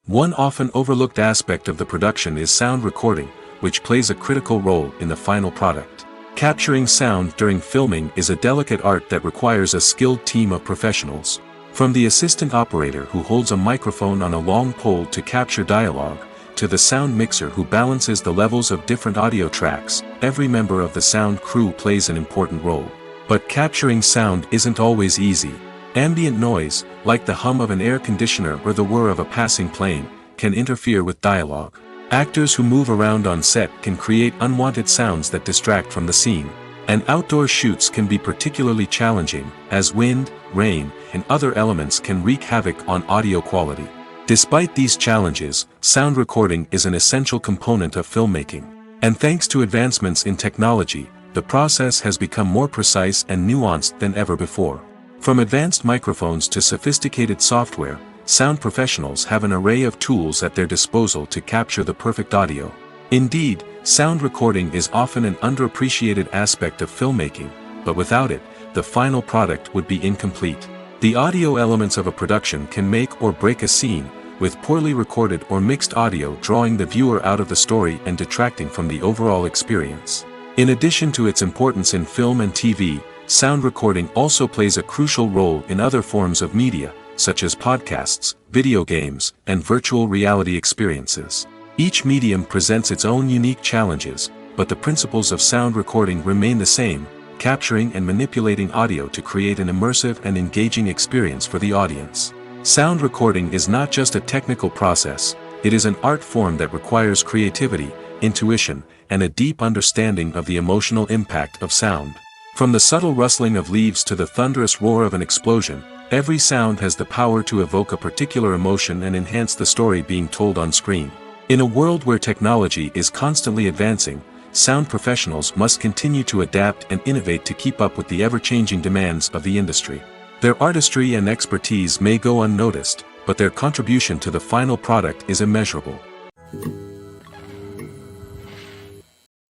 One often overlooked aspect of the production is sound recording, which plays a critical role in the final product. Capturing sound during filming is a delicate art that requires a skilled team of professionals. From the assistant operator who holds a microphone on a long pole to capture dialogue, to the sound mixer who balances the levels of different audio tracks, every member of the sound crew plays an important role. But capturing sound isn't always easy. Ambient noise, like the hum of an air conditioner or the whir of a passing plane, can interfere with dialogue. Actors who move around on set can create unwanted sounds that distract from the scene. And outdoor shoots can be particularly challenging, as wind, rain, and other elements can wreak havoc on audio quality. Despite these challenges, sound recording is an essential component of filmmaking. And thanks to advancements in technology, the process has become more precise and nuanced than ever before. From advanced microphones to sophisticated software, sound professionals have an array of tools at their disposal to capture the perfect audio. Indeed, sound recording is often an underappreciated aspect of filmmaking, but without it, the final product would be incomplete. The audio elements of a production can make or break a scene, with poorly recorded or mixed audio drawing the viewer out of the story and detracting from the overall experience. In addition to its importance in film and TV, sound recording also plays a crucial role in other forms of media, such as podcasts, video games, and virtual reality experiences. Each medium presents its own unique challenges, but the principles of sound recording remain the same, capturing and manipulating audio to create an immersive and engaging experience for the audience. Sound recording is not just a technical process, it is an art form that requires creativity, intuition, and a deep understanding of the emotional impact of sound. From the subtle rustling of leaves to the thunderous roar of an explosion, every sound has the power to evoke a particular emotion and enhance the story being told on screen. In a world where technology is constantly advancing, sound professionals must continue to adapt and innovate to keep up with the ever-changing demands of the industry. Their artistry and expertise may go unnoticed, but their contribution to the final product is immeasurable.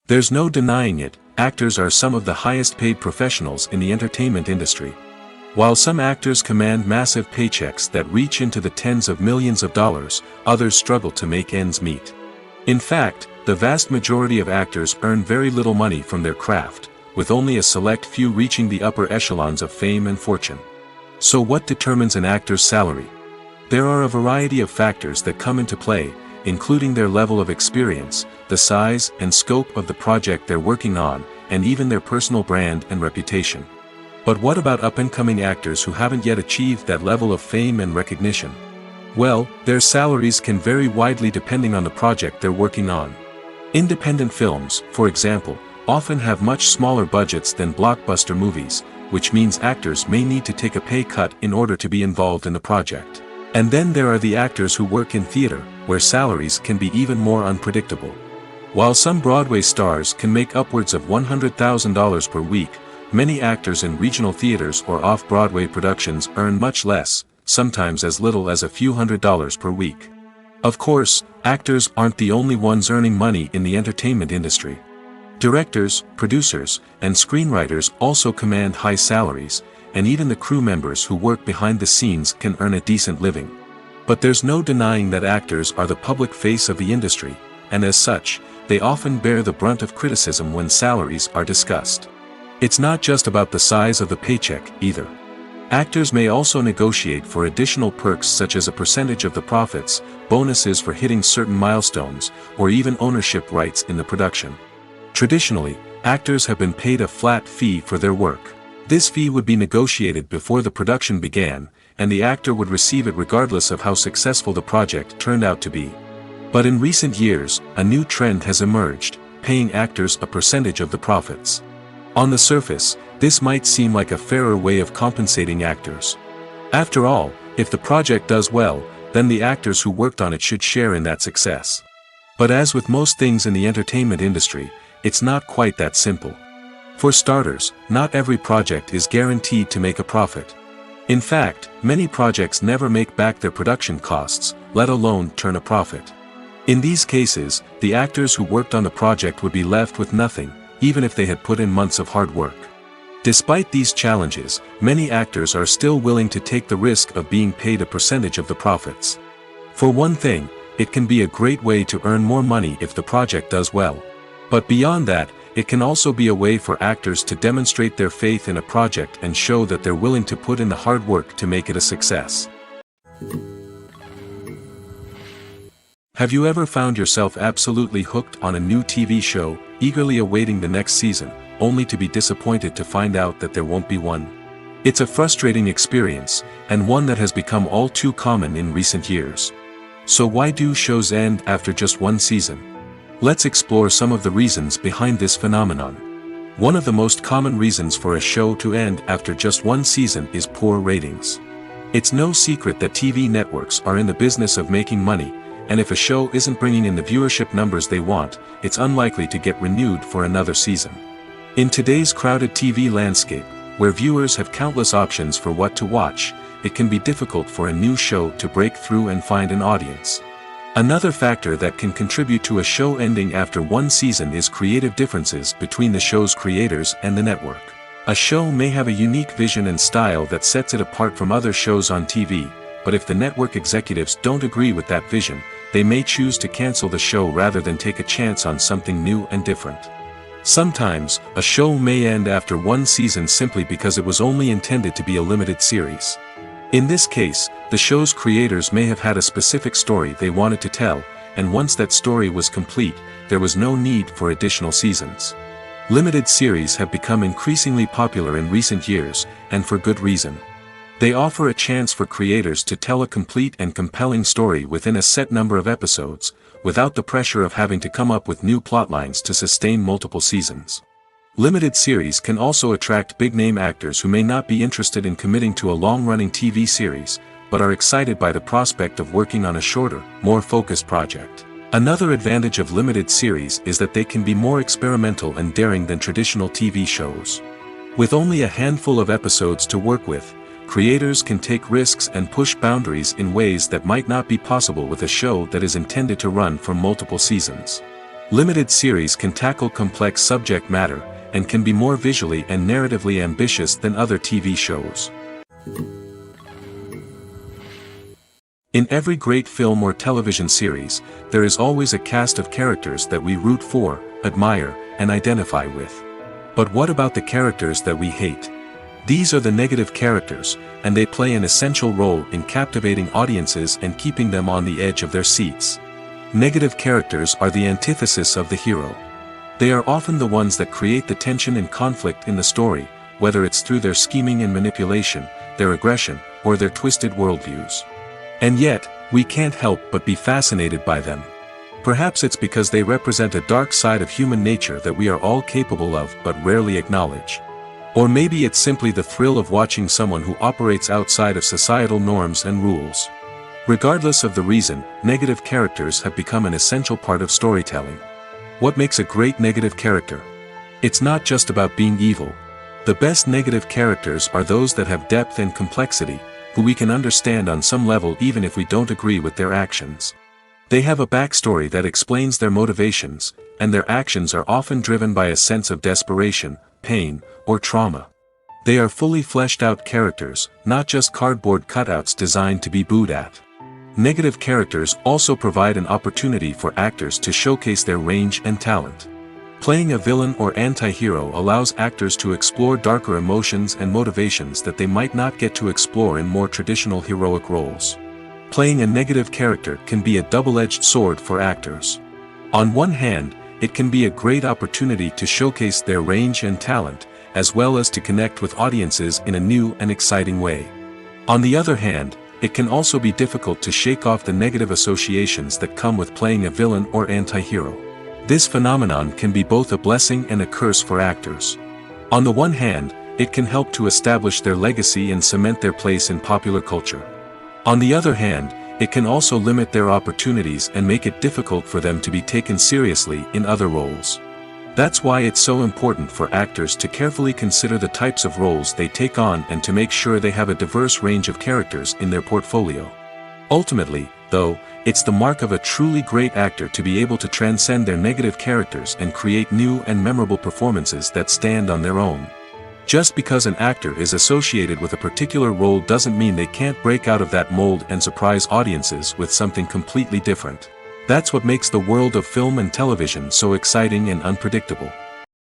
There's no denying it, actors are some of the highest-paid professionals in the entertainment industry. While some actors command massive paychecks that reach into the tens of millions of dollars, others struggle to make ends meet. In fact, the vast majority of actors earn very little money from their craft, with only a select few reaching the upper echelons of fame and fortune. So what determines an actor's salary? There are a variety of factors that come into play, including their level of experience, the size and scope of the project they're working on, and even their personal brand and reputation. But what about up-and-coming actors who haven't yet achieved that level of fame and recognition? Well, their salaries can vary widely depending on the project they're working on. Independent films, for example, often have much smaller budgets than blockbuster movies, which means actors may need to take a pay cut in order to be involved in the project. And then there are the actors who work in theater, where salaries can be even more unpredictable. While some Broadway stars can make upwards of $100,000 per week, many actors in regional theaters or off-Broadway productions earn much less, sometimes as little as a few $100s per week. Of course, actors aren't the only ones earning money in the entertainment industry. Directors, producers, and screenwriters also command high salaries, and even the crew members who work behind the scenes can earn a decent living. But there's no denying that actors are the public face of the industry, and as such, they often bear the brunt of criticism when salaries are discussed. It's not just about the size of the paycheck, either. Actors may also negotiate for additional perks such as a percentage of the profits, bonuses for hitting certain milestones, or even ownership rights in the production. Traditionally, actors have been paid a flat fee for their work. This fee would be negotiated before the production began, and the actor would receive it regardless of how successful the project turned out to be. But in recent years, a new trend has emerged, paying actors a percentage of the profits. On the surface, this might seem like a fairer way of compensating actors. After all, if the project does well, then the actors who worked on it should share in that success. But as with most things in the entertainment industry, it's not quite that simple. For starters, not every project is guaranteed to make a profit. In fact, many projects never make back their production costs, let alone turn a profit. In these cases, the actors who worked on the project would be left with nothing, even if they had put in months of hard work. Despite these challenges, many actors are still willing to take the risk of being paid a percentage of the profits. For one thing, it can be a great way to earn more money if the project does well. But beyond that, it can also be a way for actors to demonstrate their faith in a project and show that they're willing to put in the hard work to make it a success. Have you ever found yourself absolutely hooked on a new TV show, eagerly awaiting the next season, only to be disappointed to find out that there won't be one? It's a frustrating experience, and one that has become all too common in recent years. So why do shows end after just one season? Let's explore some of the reasons behind this phenomenon. One of the most common reasons for a show to end after just one season is poor ratings. It's no secret that TV networks are in the business of making money, and if a show isn't bringing in the viewership numbers they want, it's unlikely to get renewed for another season. In today's crowded TV landscape, where viewers have countless options for what to watch, it can be difficult for a new show to break through and find an audience. Another factor that can contribute to a show ending after one season is creative differences between the show's creators and the network. A show may have a unique vision and style that sets it apart from other shows on TV, but if the network executives don't agree with that vision, they may choose to cancel the show rather than take a chance on something new and different. Sometimes, a show may end after one season simply because it was only intended to be a limited series. In this case, the show's creators may have had a specific story they wanted to tell, and once that story was complete, there was no need for additional seasons. Limited series have become increasingly popular in recent years, and for good reason. They offer a chance for creators to tell a complete and compelling story within a set number of episodes, without the pressure of having to come up with new plotlines to sustain multiple seasons. Limited series can also attract big-name actors who may not be interested in committing to a long-running TV series, but are excited by the prospect of working on a shorter, more focused project. Another advantage of limited series is that they can be more experimental and daring than traditional TV shows. With only a handful of episodes to work with, creators can take risks and push boundaries in ways that might not be possible with a show that is intended to run for multiple seasons. Limited series can tackle complex subject matter, and can be more visually and narratively ambitious than other TV shows. In every great film or television series, there is always a cast of characters that we root for, admire, and identify with. But what about the characters that we hate? These are the negative characters, and they play an essential role in captivating audiences and keeping them on the edge of their seats. Negative characters are the antithesis of the hero. They are often the ones that create the tension and conflict in the story, whether it's through their scheming and manipulation, their aggression, or their twisted worldviews. And yet, we can't help but be fascinated by them. Perhaps it's because they represent a dark side of human nature that we are all capable of but rarely acknowledge. Or maybe it's simply the thrill of watching someone who operates outside of societal norms and rules. Regardless of the reason, negative characters have become an essential part of storytelling. What makes a great negative character? It's not just about being evil. The best negative characters are those that have depth and complexity, who we can understand on some level even if we don't agree with their actions. They have a backstory that explains their motivations, and their actions are often driven by a sense of desperation, pain, or trauma. They are fully fleshed out characters, not just cardboard cutouts designed to be booed at. Negative characters also provide an opportunity for actors to showcase their range and talent. Playing a villain or anti-hero allows actors to explore darker emotions and motivations that they might not get to explore in more traditional heroic roles. Playing a negative character can be a double-edged sword for actors. On one hand, it can be a great opportunity to showcase their range and talent, as well as to connect with audiences in a new and exciting way. On the other hand, it can also be difficult to shake off the negative associations that come with playing a villain or anti-hero. This phenomenon can be both a blessing and a curse for actors. On the one hand, it can help to establish their legacy and cement their place in popular culture. On the other hand, it can also limit their opportunities and make it difficult for them to be taken seriously in other roles. That's why it's so important for actors to carefully consider the types of roles they take on and to make sure they have a diverse range of characters in their portfolio. Ultimately, though, it's the mark of a truly great actor to be able to transcend their negative characters and create new and memorable performances that stand on their own. Just because an actor is associated with a particular role doesn't mean they can't break out of that mold and surprise audiences with something completely different. That's what makes the world of film and television so exciting and unpredictable.